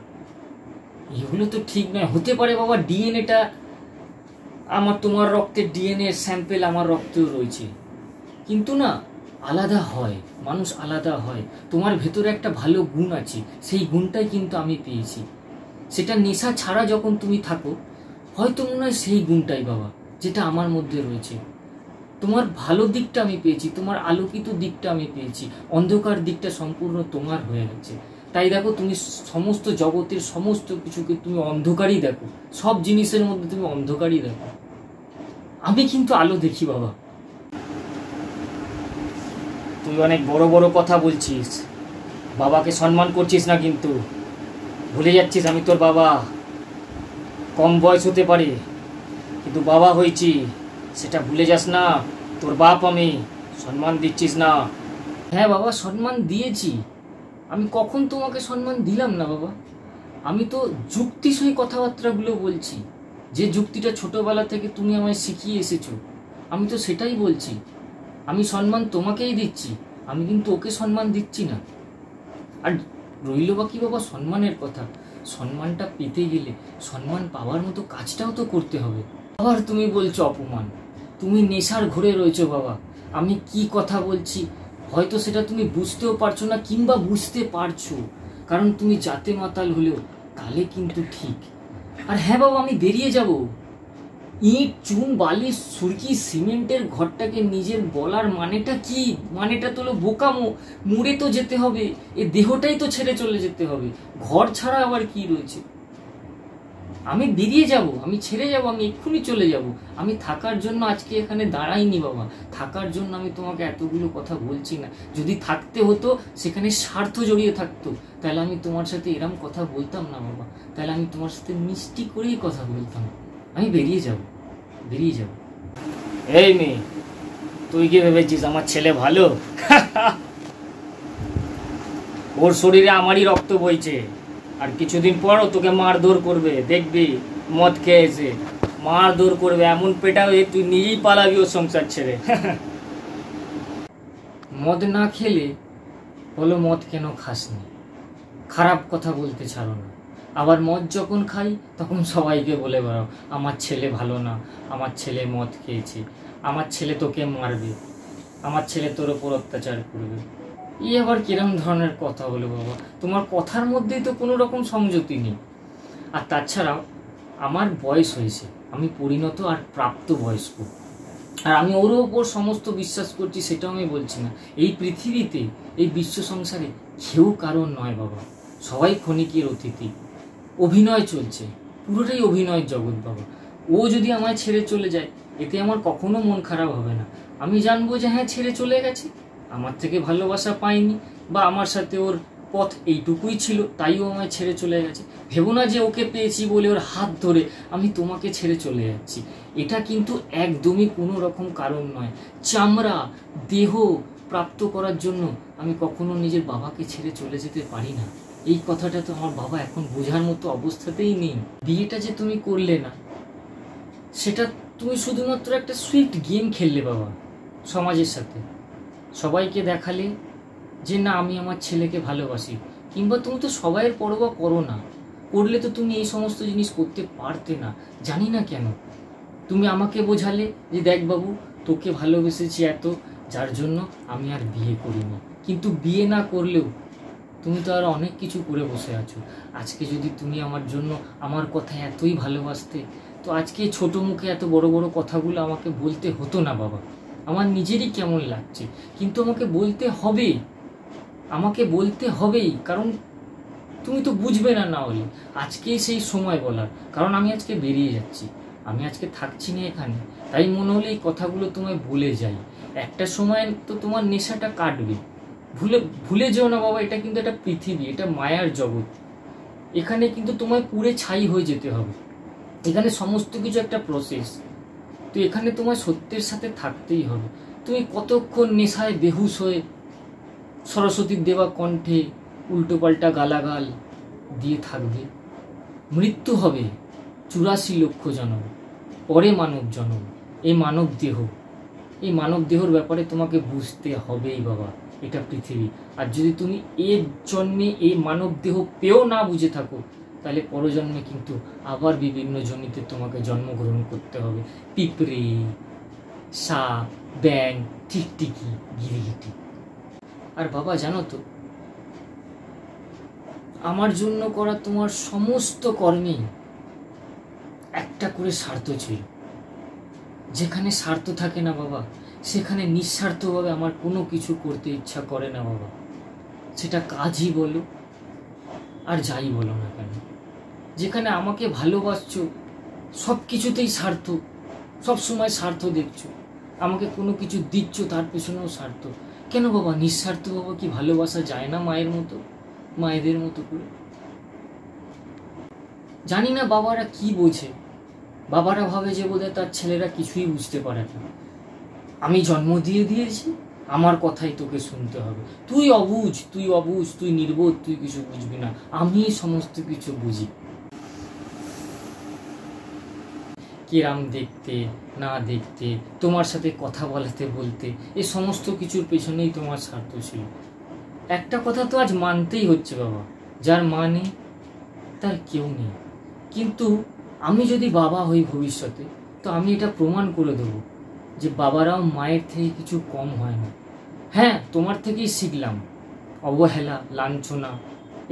এগুলো তো ঠিক নয়। হতে পারে বাবা ডিএনএটা আমার, তোমার রক্তের ডিএনএ স্যাম্পেল আমার রক্তেও রয়েছে, কিন্তু না আলাদা হয়, মানুষ আলাদা হয়। তোমার ভেতরে একটা ভালো গুণ আছে, সেই গুণটাই কিন্তু আমি পেয়েছি। সেটা নেশা ছাড়া যখন তুমি থাকো, হয়তো মনে হয় সেই গুণটাই বাবা যেটা আমার মধ্যে রয়েছে। তোমার ভালো দিকটা আমি পেয়েছি, তোমার আলোকিত দিকটা আমি পেয়েছি, অন্ধকার দিকটা সম্পূর্ণ তোমার হয়ে গেছে। তাই দেখো তুমি সমস্ত জগতের সমস্ত কিছুকে তুমি অন্ধকারই দেখো, সব জিনিসের মধ্যে তুমি অন্ধকারই দেখো। আমি কিন্তু আলো দেখি বাবা। তুই অনেক বড় বড় কথা বলছিস, বাবাকে সম্মান করছিস না, কিন্তু ভুলে যাচ্ছিস আমি তোর বাবা। কম বয়স হতে পারে, কিন্তু বাবা হয়েছি সেটা ভুলে যাস না। তোর বাপ আমি, সম্মান দিচ্ছিস না। হ্যাঁ বাবা, সম্মান দিয়েছি। আমি কখন তোমাকে সম্মান দিলাম না বাবা? আমি তো যুক্তিসই কথাবার্তাগুলো বলছি, যে যুক্তিটা ছোটবেলা থেকে তুমি আমায় শিখিয়ে এসেছো, আমি তো সেটাই বলছি। আমি সম্মান তোমাকেই দিচ্ছি, আমি কিন্তু ওকে সম্মান দিচ্ছি না। আর রইল বাকি বাবা সম্মানের কথা, সম্মানটা পেতে গেলে সম্মান পাওয়ার মতো কাজটাও তো করতে হবে। আবার তুমি বলছো অপমান, তুমি নেশার ঘুরে রয়েছো বাবা। আমি কি কথা বলছি হয়তো সেটা তুমি বুঝতেও পারছো না, কিংবা বুঝতে পারছো, কারণ তুমি জাতে মাতাল হলেও তাহলে কিন্তু ঠিক। আর হ্যাঁ বাবা, আমি বেরিয়ে যাব, ইট চুন বালি সুরকি সিমেন্টের ঘরটাকে নিজের বলার মানেটা কি? মানেটা তো হলো বোকামো। মুড়ে তো যেতে হবে, এ দেহটাই তো ছেড়ে চলে যেতে হবে, ঘর ছাড়া আবার কি রয়েছে? আমি বেরিয়ে যাব, আমি ছেড়ে যাব, আমি এক্ষুনি চলে যাব। আমি থাকার জন্য আজকে এখানে দাঁড়াইনি বাবা, থাকার জন্য আমি তোমাকে এতগুলো কথা বলছি না। যদি থাকতে হতো সেখানে স্বার্থ জড়িয়ে থাকতো, তাহলে আমি তোমার সাথে এরম কথা বলতাম না বাবা, তাহলে আমি তোমার সাথে মিষ্টি করেই কথা বলতাম। আমি বেরিয়ে যাব, বেরিয়ে যাব। এই মেয়ে, তুই কি ভেবেছিস আমার ছেলে ভালো? ওর শরীরে আমারই রক্ত বইছে, আর কিছুদিন পরও তোকে মারধর করবে, দেখবি মদ খেয়ে এসে মারধর করবে, এমন পেটাবে তুই নিজেই পালাবি ওর সংসার ছেড়ে। মদ না খেলে বলো মদ কেন খাসনি, খারাপ কথা বলতে ছাড়ো না। আবার মদ যখন খাই তখন সবাইকে বলে বেড়াও আমার ছেলে ভালো না, আমার ছেলে মদ খেয়েছে, আমার ছেলে তোকে মারবে, আমার ছেলে তোর ওপর অত্যাচার করবে। এই আবার কিরম ধরনের কথা বলে বাবা? তোমার কথার মধ্যেই তো কোনো রকম সংযতি নেই। আর তাছাড়াও আমার বয়স হয়েছে, আমি পরিণত আর প্রাপ্ত বয়স্ক, আর আমি ওর ওপর সমস্ত বিশ্বাস করছি, সেটাও আমি বলছি না। এই পৃথিবীতে, এই বিশ্ব সংসারে কেউ কারণ নয় বাবা, সবাই ক্ষণিকের অতিথি। অভিনয় চলছে, পুরোটাই অভিনয়ের জগৎ বাবা। ও যদি আমায় ছেড়ে চলে যায়, এতে আমার কখনো মন খারাপ হবে না। আমি জানবো যে হ্যাঁ ছেড়ে চলে গেছে, আমার থেকে ভালোবাসা পাইনি, বা আমার সাথে ওর পথ এইটুকুই ছিল, তাই ও আমায় ছেড়ে চলে গেছে। ভেবো না যে ওকে পেয়েছি বলে ওর হাত ধরে আমি তোমাকে ছেড়ে চলে যাচ্ছি। এটা কিন্তু একদমই কোনো রকম কারণ নয়। চামড়া দেহ প্রাপ্ত করার জন্য আমি কখনো নিজের বাবাকে ছেড়ে চলে যেতে পারি না। এই কথাটা তো আমার বাবা এখন বোঝার মতো অবস্থাতেই নেই। বিয়েটা যে তুমি করলে না, সেটা তুমি শুধুমাত্র একটা সুইট গেম খেললে বাবা, সমাজের সাথে সবাইকে দেখালে যে না আমি আমার ছেলেকে ভালোবাসি। কিংবা তুমি তো সবাইয়ের পরোয়া করো না, করলে তো তুমি এই সমস্ত জিনিস করতে পারতে না। জানি না কেন তুমি আমাকে বোঝালে যে দেখ বাবু তোকে ভালোবেসেছি এত, যার জন্য আমি আর বিয়ে করিনি। কিন্তু বিয়ে না করলেও তুমি তো আর অনেক কিছু করে বসে আছো। আজকে যদি তুমি আমার জন্য আমার কথা এতই ভালোবাসতে, তো আজকে ছোট মুখে এত বড় বড় কথাগুলো আমাকে বলতে হতো না বাবা। আমার নিজেরই কেমন লাগছে, কিন্তু আমাকে বলতে হবে, আমাকে বলতে হবেই, কারণ তুমি তো বুঝবে না, না হলে আজকেই সেই সময় বলার। কারণ আমি আজকে বেরিয়ে যাচ্ছি, আমি আজকে থাকছি না এখানে, তাই মনে হলে এই কথাগুলো তোমায় বলে যাই। একটা সময় তো তোমার নেশাটা কাটবে, ভুলে যেও না বাবা, এটা কিন্তু একটা পৃথিবী, এটা মায়ার জগৎ। এখানে কিন্তু তোমায় পুড়ে ছাই হয়ে যেতে হবে। এখানে সমস্ত কিছু একটা প্রসেস, তো এখানে তোমায় সত্যের সাথে থাকতেই হবে। তুমি কতক্ষণ নেশায় বেহুশ হয়ে সরস্বতীর দেওয়া কণ্ঠে উল্টোপাল্টা গালাগাল দিয়ে থাকবে? মৃত্যু হবে 84 লক্ষ জনম, পরে মানব জন্ম। এই মানব দেহর ব্যাপারে তোমাকে বুঝতে হবেই বাবা, এটা পৃথিবী। আর যদি তুমি এর জন্মে এই মানব দেহ পেয়েও না বুঝে থাকো, তাহলে পরজন্মে কিন্তু আবার বিভিন্ন জনিতে তোমাকে জন্মগ্রহণ করতে হবে। পিঁপড়ে, সাপ, ব্যাঙ, টিকটিকি, গিরগিটি। আর বাবা জানো তো, আমার জন্য করা তোমার সমস্ত কর্মেই একটা করে স্বার্থ ছিল। যেখানে স্বার্থ থাকে না বাবা, সেখানে নিঃস্বার্থভাবে আমার কোনো কিছু করতে ইচ্ছা করে না বাবা। সেটা কাজই বলো আর যাই বলো না কেন, যেখানে আমাকে ভালোবাসছো সব কিছুতেই স্বার্থ, সবসময় স্বার্থ দেখছো, আমাকে কোনো কিছু দিচ্ছ তার পেছনেও স্বার্থ। কেন বাবা নিঃস্বার্থ বাবা কি ভালোবাসা যায় না মায়ের মতো, মায়েদের মতো করে? জানি না বাবারা কি বোঝে, বাবারা ভাবে যে বোধহয় তার ছেলেরা কিছুই বুঝতে পারে না। আমি জন্ম দিয়ে দিয়েছি, আমার কথাই তোকে শুনতে হবে, তুই অবুঝ, তুই নির্বোধ, তুই কিছু বুঝবি না, আমি সমস্ত কিছু বুঝি। কিরাম দেখতে না দেখতে, তোমার সাথে কথা বলতে এই সমস্ত কিছুর পেছনেই তোমার স্বার্থ ছিল। একটা কথা তো আজ মানতেই হচ্ছে বাবা, যার মা নেই তার কেউ নেই। কিন্তু আমি যদি বাবা হই ভবিষ্যতে, তো আমি এটা প্রমাণ করে দেবো যে বাবারাও মায়ের থেকে কিছু কম হয় না। হ্যাঁ, তোমার থেকেই শিখলাম অবহেলা, লাঞ্ছনা,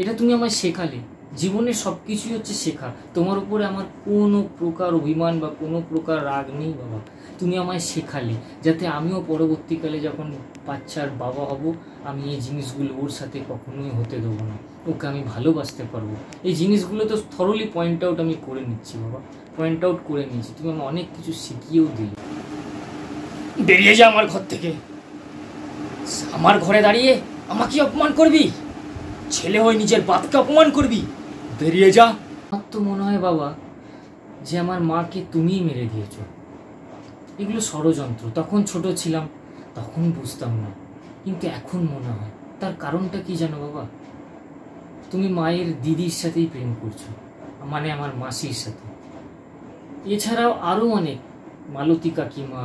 এটা তুমি আমায় শেখালে, জীবনের সব কিছুই হচ্ছে শেখা। তোমার উপরে আমার কোনো প্রকার অভিমান বা কোনো প্রকার রাগ নেই বাবা। তুমি আমায় শেখালে যাতে আমিও পরবর্তীকালে যখন বাচ্চার বাবা হব আমি এই জিনিসগুলো ওর সাথে কখনোই হতে দেবো না, ওকে আমি ভালোবাসতে পারবো। এই জিনিসগুলো তো থরলি পয়েন্ট আউট আমি করে নিচ্ছি বাবা, পয়েন্ট আউট করে নিয়েছি। তুমি আমি অনেক কিছু শিখিয়েও দিলে। বেরিয়ে যা আমার ঘর থেকে। আমার ঘরে দাঁড়িয়ে আমাকে অপমান করবি? ছেলে হয়ে নিজের বাপকে অপমান করবি? বেরিয়ে যা। আমার তো মনে হয় বাবা যে আমার মাকে তুমিই মেরে দিয়েছো। এগুলো ষড়যন্ত্র। তখন ছোট ছিলাম, তখন বুঝতাম না, কিন্তু এখন মনে হয়। তার কারণটা কি জানো বাবা? তুমি মায়ের দিদির সাথেই প্রেম করছো, মানে আমার মাসির সাথে। এছাড়াও আরও অনেক, মালতী কাকিমা,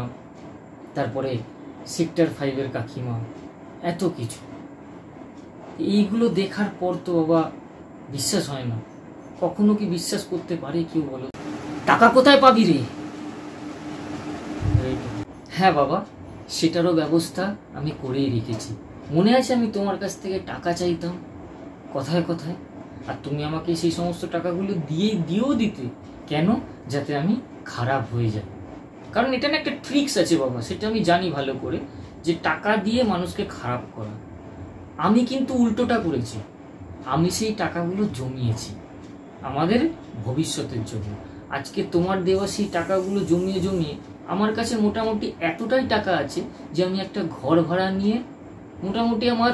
তারপরে সেক্টর 5-এর কাকিমা, এত কিছু। এইগুলো দেখার পর তো বাবা বিশ্বাস হয় না। কখনো কি বিশ্বাস করতে পারে কেউ বলো? টাকা কোথায় পাবি রে? হ্যাঁ বাবা, সেটারও ব্যবস্থা আমি করেই রেখেছি। মনে আছে আমি তোমার কাছ থেকে টাকা চাইতাম কথায় কথায়, আর তুমি আমাকে সেই সমস্ত টাকাগুলো দিয়েও দিতে। কেন? যাতে আমি খারাপ হয়ে যাই। কারণ এটা না একটা ট্রিক্স আছে বাবা, সেটা আমি জানি ভালো করে, যে টাকা দিয়ে মানুষকে খারাপ করা। আমি কিন্তু উল্টোটা করেছি। আমি সেই টাকাগুলো জমিয়েছি আমাদের ভবিষ্যতের জন্য। আজকে তোমার দেওয়া সেই টাকাগুলো জমিয়ে আমার কাছে মোটামুটি এতটাই টাকা আছে যে আমি একটা ঘর ভাড়া নিয়ে মোটামুটি আমার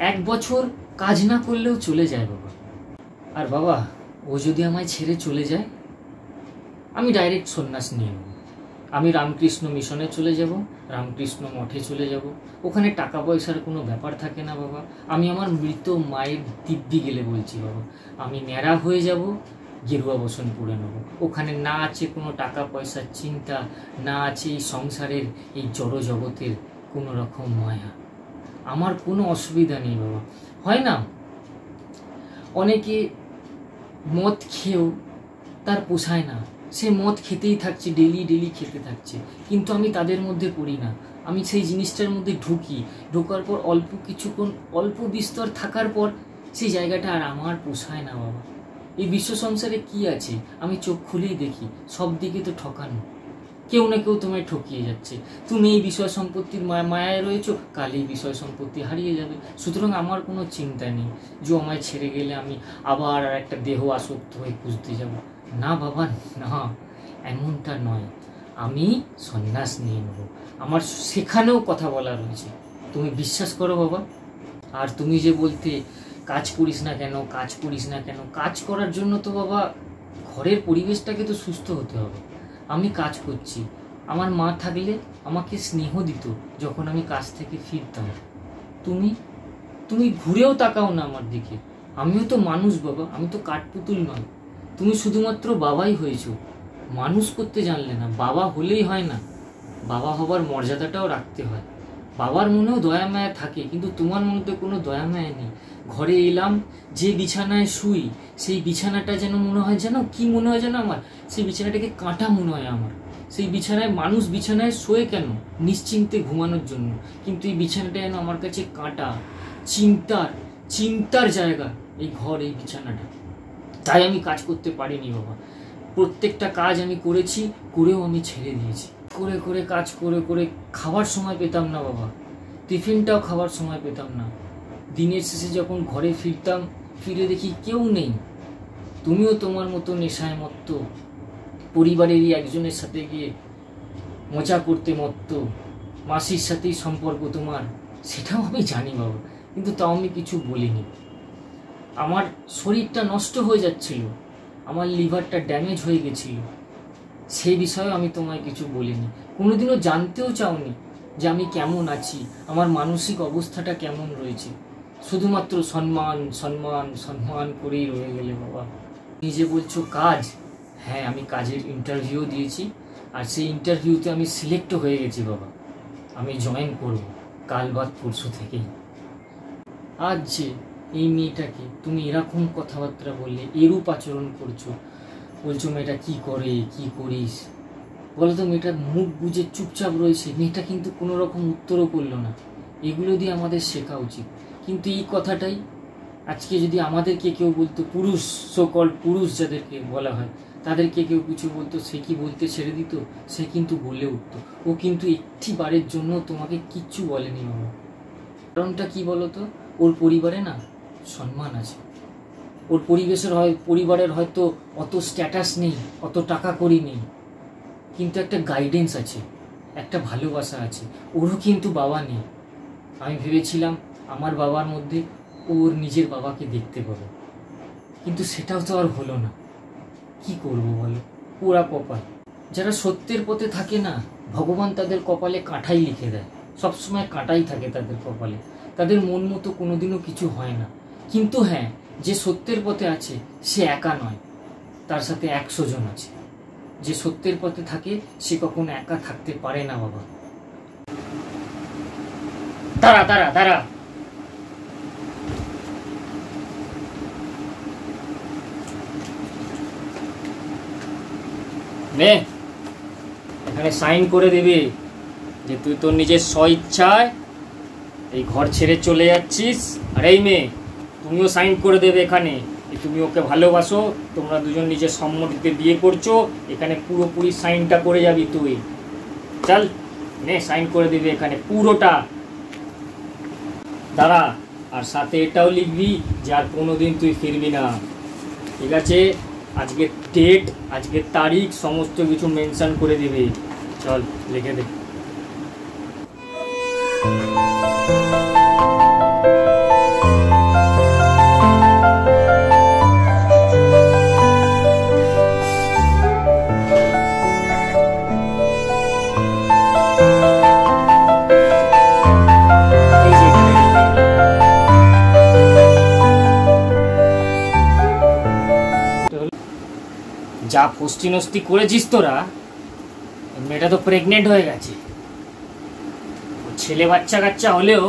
1 বছর কাজ না করলেও চলে যায় বাবা। আর বাবা, ও যদি আমায় ছেড়ে চলে যায়, আমি ডাইরেক্ট সন্ন্যাস নিয়ে নেব। আমি রামকৃষ্ণ মিশনে চলে যাব, রামকৃষ্ণ মঠে চলে যাব। ওখানে টাকা পয়সার কোনো ব্যাপার থাকে না বাবা। আমি আমার মৃত মায়ের দিব্যি গেলে বলছি বাবা, আমি ন্যাড়া হয়ে যাব, গেরুয়া বসন পরে নেব। ওখানে না আছে কোনো টাকা পয়সার চিন্তা, না আছে এই সংসারের এই জড় জগতের কোনো রকম মায়া। আমার কোনো অসুবিধা নেই বাবা। হয় না, অনেকে মদ খেয়েও তার পোষায় না, সে মদ খেতেই থাকছে, ডেলি খেতে থাকছে, কিন্তু আমি তাদের মধ্যে পড়ি না। আমি সেই জিনিসটার মধ্যে ঢোকার পর অল্প কিছুক্ষণ, অল্প বিস্তর থাকার পর সেই জায়গাটা আর আমার পোষায় না বাবা। এই বিশ্ব সংসারে কি আছে? আমি চোখ খুলেই দেখি, সব দিকে তো ঠকানো। কেউ না কেউ তোমায় ঠকিয়ে যাচ্ছে। তুমি এই বিষয় সম্পত্তির মায়ায় রয়েছো, কাল এই বিষয় সম্পত্তি হারিয়ে যাবে। সুতরাং আমার কোনো চিন্তা নেই যে আমায় ছেড়ে গেলে আমি আবার আর একটা দেহ আসক্ত হয়ে খুঁজতে যাব। না বাবা, না, এমনটা নয়। আমি সন্ন্যাস নিয়ে নেব। আমার সেখানেও কথা বলা রয়েছে, তুমি বিশ্বাস করো বাবা। আর তুমি যে বলতে কাজ করিস না কেন, কাজ করার জন্য তো বাবা ঘরের পরিবেশটাকে তো সুস্থ হতে হবে। আমি কাজ করছি। আমার মা থাকলে আমাকে স্নেহ দিত যখন আমি কাজ থেকে ফিরতাম। তুমি ঘুরেও তাকাও না আমার দিকে। আমিও তো মানুষ বাবা, আমি তো কাঠপুতুল নয়। তুমি শুধুমাত্র বাবাই হয়েছো, মানুষ করতে জানলে না। বাবা হলেই হয় না, বাবা হবার মর্যাদাটাও রাখতে হয়। বাবার মনেও দয়া মায়া থাকে, কিন্তু তোমার মধ্যে কোনো দয়া মায়া নেই। ঘরে এলাম, যে বিছানায় শুই সেই বিছানাটা যেন মনে হয় আমার সেই বিছানাটাকে কাঁটা মনে হয় আমার। সেই বিছানায় মানুষ বিছানায় শোয়ে কেন? নিশ্চিন্তে ঘুমানোর জন্য, কিন্তু এই বিছানাটা যেন আমার কাছে কাঁটা, চিন্তার জায়গা এই ঘর, এই বিছানাটা। তাই আমি কাজ করতে পারিনি বাবা। প্রত্যেকটা কাজ আমি করেছি, করেও আমি ছেড়ে দিয়েছি। করে কাজ করে খাবার সময় পেতাম না বাবা, টিফিনটাও খাবার সময় পেতাম না। দিনের শেষে যখন ঘরে ফিরতাম, ফিরে দেখি কেউ নেই। তুমিও তোমার মতো নেশায় মত্ত, পরিবারেরই একজনের সাথে গিয়ে মজা করতে মত্ত, মাসির সাথেই সম্পর্ক তোমার, সেটাও আমি জানি বাবা, কিন্তু তাও আমি কিছু বলিনি। আমার শরীরটা নষ্ট হয়ে যাচ্ছিল, আমার লিভারটা ড্যামেজ হয়ে গেছিল, সেই বিষয়ে আমি তোমায় কিছু বলিনি। কোনোদিনও জানতেও চাওনি যে আমি কেমন আছি, আমার মানসিক অবস্থাটা কেমন রয়েছে। শুধুমাত্র সম্মান করেই রয়ে গেলে বাবা। নিজে বলছো কাজ, হ্যাঁ আমি কাজের ইন্টারভিউ দিয়েছি, আর সেই ইন্টারভিউতে আমি সিলেক্টও হয়ে গেছি বাবা। আমি জয়েন করব কাল বাদ পরশু থেকেই। আজ যে এই মেয়েটাকে তুমি এরকম কথাবার্তা বললে, এরূপ আচরণ করছো, বলছো মেয়েটা কি করে, কি করিস বলো তো? মেয়েটার মুখ বুজে চুপচাপ রয়েছে, মেয়েটা কিন্তু কোনো রকম উত্তরও করলো না। এগুলো দিয়ে আমাদের শেখা উচিত। কিন্তু এই কথাটাই আজকে যদি আমাদেরকে কেউ বলতো, পুরুষ সকল পুরুষ যাদেরকে বলা হয়, তাদেরকে কেউ কিছু বলতো, সে কি বলতে ছেড়ে দিত? সে কিন্তু বলে উঠতো। ও কিন্তু একটি বারের জন্য তোমাকে কিচ্ছু বলেনি বাবা। কারণটা কি বলতো? ওর পরিবারে না সম্মান আছে, ওর পরিবারের হয়তো অত স্ট্যাটাস নেই, অত টাকা করি নেই, কিন্তু একটা গাইডেন্স আছে, একটা ভালোবাসা আছে। ওরও কিন্তু বাবা নেই। আমি ভেবেছিলাম আমার বাবার মধ্যে ওর নিজের বাবাকে দেখতে পাবো, কিন্তু সেটাও তো আর হলো না। কি করবো বলো, পুরা কপাল। যারা সত্যের পথে থাকে না, ভগবান তাদের কপালে কাঁটাই লিখে দেয়, সবসময় কাঁটাই থাকে তাদের কপালে। তাদের মন মতো কোনোদিনও কিছু হয় না। কিন্তু হ্যাঁ, যে সত্যের পথে আছে সে একা নয়, তার সাথে 100 জন আছে। যে সত্যের পথে থাকে সে কখনো একা থাকতে পারে না বাবা। দাঁড়া দাঁড়া দাঁড়া, নে এখানে সাইন করে দিবি যে তুই তোর নিজের স্বইচ্ছায় এই ঘর ছেড়ে চলে যাচ্ছিস। আর এই মেয়ে, তুমিও সাইন করে দেবে এখানে, তুমি ওকে ভালোবাসো, তোমরা দুজন নিজের সম্মতিতে বিয়ে করছো। এখানে পুরোপুরি সাইনটা করে যাবি তুই। চল নে, সাইন করে দিবি এখানে পুরোটা। দাঁড়া, আর সাথে এটাও লিখবি যে আর কোনোদিন তুই ফিরবি না, ঠিক আছে? আজকের ডেট, আজকের তারিখ সমস্ত কিছু মেনশন করে দিবি। চল লিখে দে। যা ফস্তি নস্তি করেছিস তোরা, মেয়েটা তো প্রেগনেন্ট হয়ে গেছে। ছেলে বাচ্চা কাচ্চা হলেও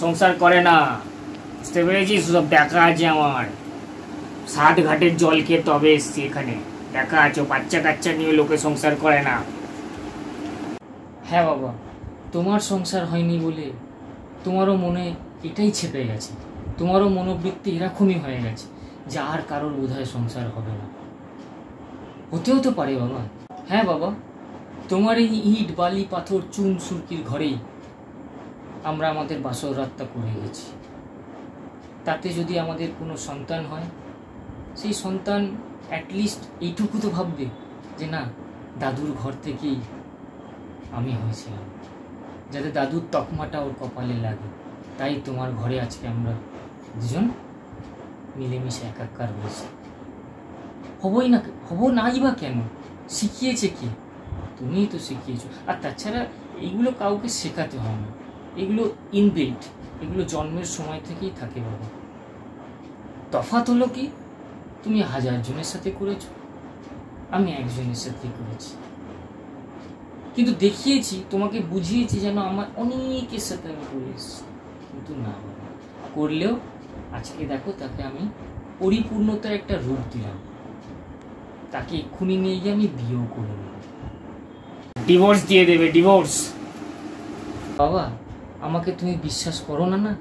সংসার করে না, বুঝতে পেরেছিস? সব দেখা আছে আমার, 7 ঘাটের জল খেয়ে তবে এসছি এখানে, দেখা আছে। বাচ্চা কাচ্চা নিয়ে লোকে সংসার করে না। হ্যাঁ বাবা, তোমার সংসার হয়নি বলে তোমারও মনে এটাই ছেপে গেছে, তোমারও মনোবৃত্তি এরকমই হয়ে গেছে যে আর কারোর বোধহয় সংসার হবে না। হতেও তো পারে বাবা। হ্যাঁ বাবা, তোমার এই ইট বালি পাথর চুন সুরকির ঘরেই আমরা আমাদের বাসর রাতটা করে গেছি। তাতে যদি আমাদের কোনো সন্তান হয়, সেই সন্তান অ্যাটলিস্ট এইটুকু তো ভাববে যে না, দাদুর ঘর থেকেই আমি হয়েছিলাম, যাতে দাদুর তকমাটা ওর কপালে লাগে। তাই তোমার ঘরে আজকে আমরা দুজন মিলেমিশে একাকার হয়েছি। হবো নাই বা কেন? শিখিয়েছে কি? তুমিই তো শিখিয়েছো। আর তাছাড়া এইগুলো কাউকে শেখাতে হয় না, এগুলো ইনবিল্ট, এগুলো জন্মের সময় থেকেই থাকে বাবা। তফাৎ হলো কি, তুমি 1000 জনের সাথে করেছো, আমি একজনের সাথেই করেছি। কিন্তু দেখিয়েছি, তোমাকে বুঝিয়েছি যেন আমার অনেকের সাথে আমি করে এসেছি। কিন্তু না বাবা, করলেও আজকে দেখো তাকে আমি পরিপূর্ণতার একটা রূপ দিলাম, তাকে এক্ষুনি নিয়ে গিয়ে আমি বিয়েও করে নেব। ডিভোর্স দিয়ে দেবে, ডিভোর্স। বাবা, আমাকে তুমি বিশ্বাস করো না? না,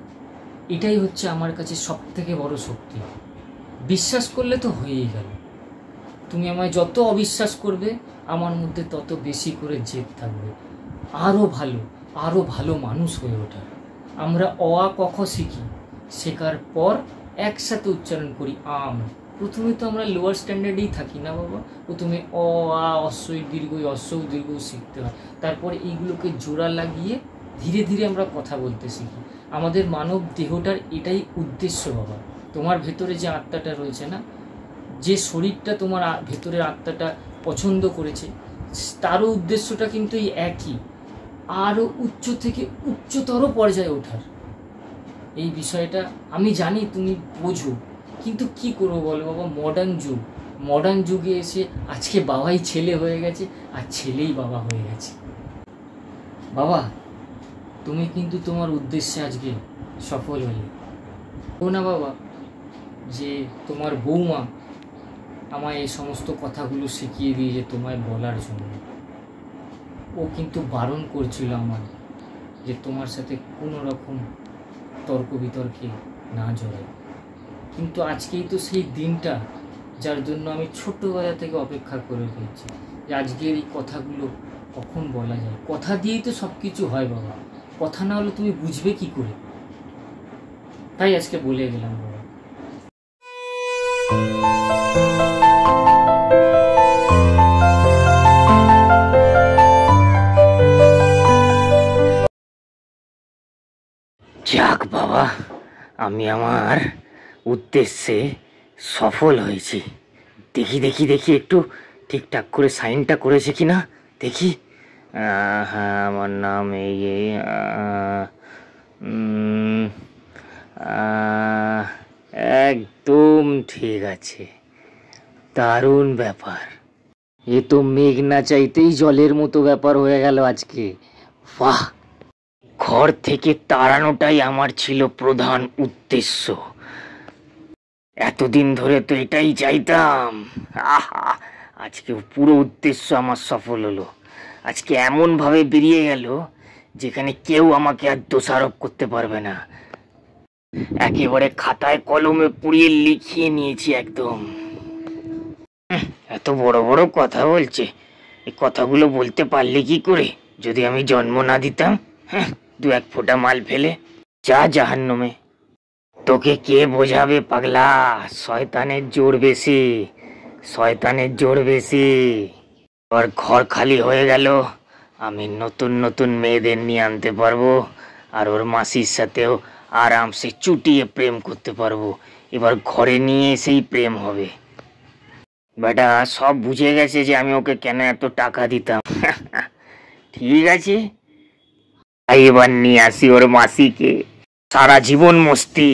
এটাই হচ্ছে আমার কাছে সব থেকে বড় শক্তি। বিশ্বাস করলে তো হয়েই গেল। তুমি আমায় যত অবিশ্বাস করবে, আমার মধ্যে তত বেশি করে জেদ থাকবে আরও ভালো মানুষ হয়ে ওঠার। আমরা অ আ ক খ শিখি, শেখার পর একসাথে উচ্চারণ করি আম। প্রথমে তো আমরা লোয়ার স্ট্যান্ডার্ডেই থাকি না বাবা, প্রথমে অ আ অশ্বই দীর্ঘই অশ্বও দীর্ঘ শিখতে হয়, তারপরে এইগুলোকে জোড়া লাগিয়ে ধীরে ধীরে আমরা কথা বলতে শিখি। আমাদের মানব দেহটার এটাই উদ্দেশ্য বাবা। তোমার ভেতরে যে আত্মাটা রয়েছে না, যে শরীরটা তোমার ভেতরের আত্মাটা পছন্দ করেছে, তারও উদ্দেশ্যটা কিন্তু এই একই, আরও উচ্চ থেকে উচ্চতর পর্যায়ে ওঠার। এই বিষয়টা আমি জানি তুমি বোঝো, কিন্তু কি করবো বলো বাবা, মডার্ন যুগে এসে আজকে বাবাই ছেলে হয়ে গেছে আর ছেলেই বাবা হয়ে গেছে। বাবা, তুমি কিন্তু তোমার উদ্দেশ্যে আজকে সফল হলে। ও না বাবা, যে তোমার বৌমা আমায় এই সমস্ত কথাগুলো শিখিয়ে দিয়েছে তোমায় বলার জন্য। ও কিন্তু বারণ করছিল আমার যে তোমার সাথে কোনো রকম তর্ক বিতর্কে না জড়াই। কিন্তু আজকেই তো সেই দিনটা যার জন্য আমি ছোট্টবেলা থেকে অপেক্ষা করে রয়েছি, যে আজকের এই কথাগুলো কখন বলা যায়। কথা দিয়েই তো সব কিছু হয় বাবা, কথা না হলে তুমি বুঝবে কি করে? তাই আজকে বলে গেলাম বাবা। যাক বাবা, আমি আমার উদ্দেশ্যে সফল হয়েছি। দেখি দেখি দেখি একটু ঠিকঠাক করে সাইনটা করেছে কিনা দেখি। হ্যাঁ, আমার নাম এই এই একদম ঠিক আছে। দারুণ ব্যাপার, এ তো মেঘ না চাইতেই জলের মতো ব্যাপার হয়ে গেল আজকে। বাহ, ঘর থেকে তাড়ানোটাই আমার ছিল প্রধান উদ্দেশ্য। এতদিন ধরে তো এটাই চাইতাম। আহা, আজকে পুরো উদ্দেশ্য আমার সফল হলো। আজকে এমন ভাবে বেরিয়ে গেল যেখানে কেউ আমাকে আর দোষারোপ করতে পারবে না। একেবারে খাতায় কলমে পুড়িয়ে লিখিয়ে নিয়েছি একদম। এত বড় বড় কথা বলছে, এই কথাগুলো বলতে পারলে কি করে যদি আমি জন্ম না দিতাম? দু এক ফোঁটা মাল ফেলে যা জাহান্নামে। তোকে কে বোঝাবে পাগলা, শয়তানের জোর বেশি, শয়তানের জোর বেশি। আর ঘর খালি হয়ে গেল, আমি নতুন নতুন মেয়েদের নিয়ে আনতে পারবো, আর ওর মাসির সাথেও আরামসে চুটিয়ে প্রেম করতে পারবো। এবার ঘরে নিয়ে এসেই প্রেম হবে। বেটা সব বুঝে গেছে যে আমি ওকে কেন এত টাকা দিতাম। ঠিক আছে, এবার নিয়ে আসি ওর মাসিকে, সারা জীবন মস্তি।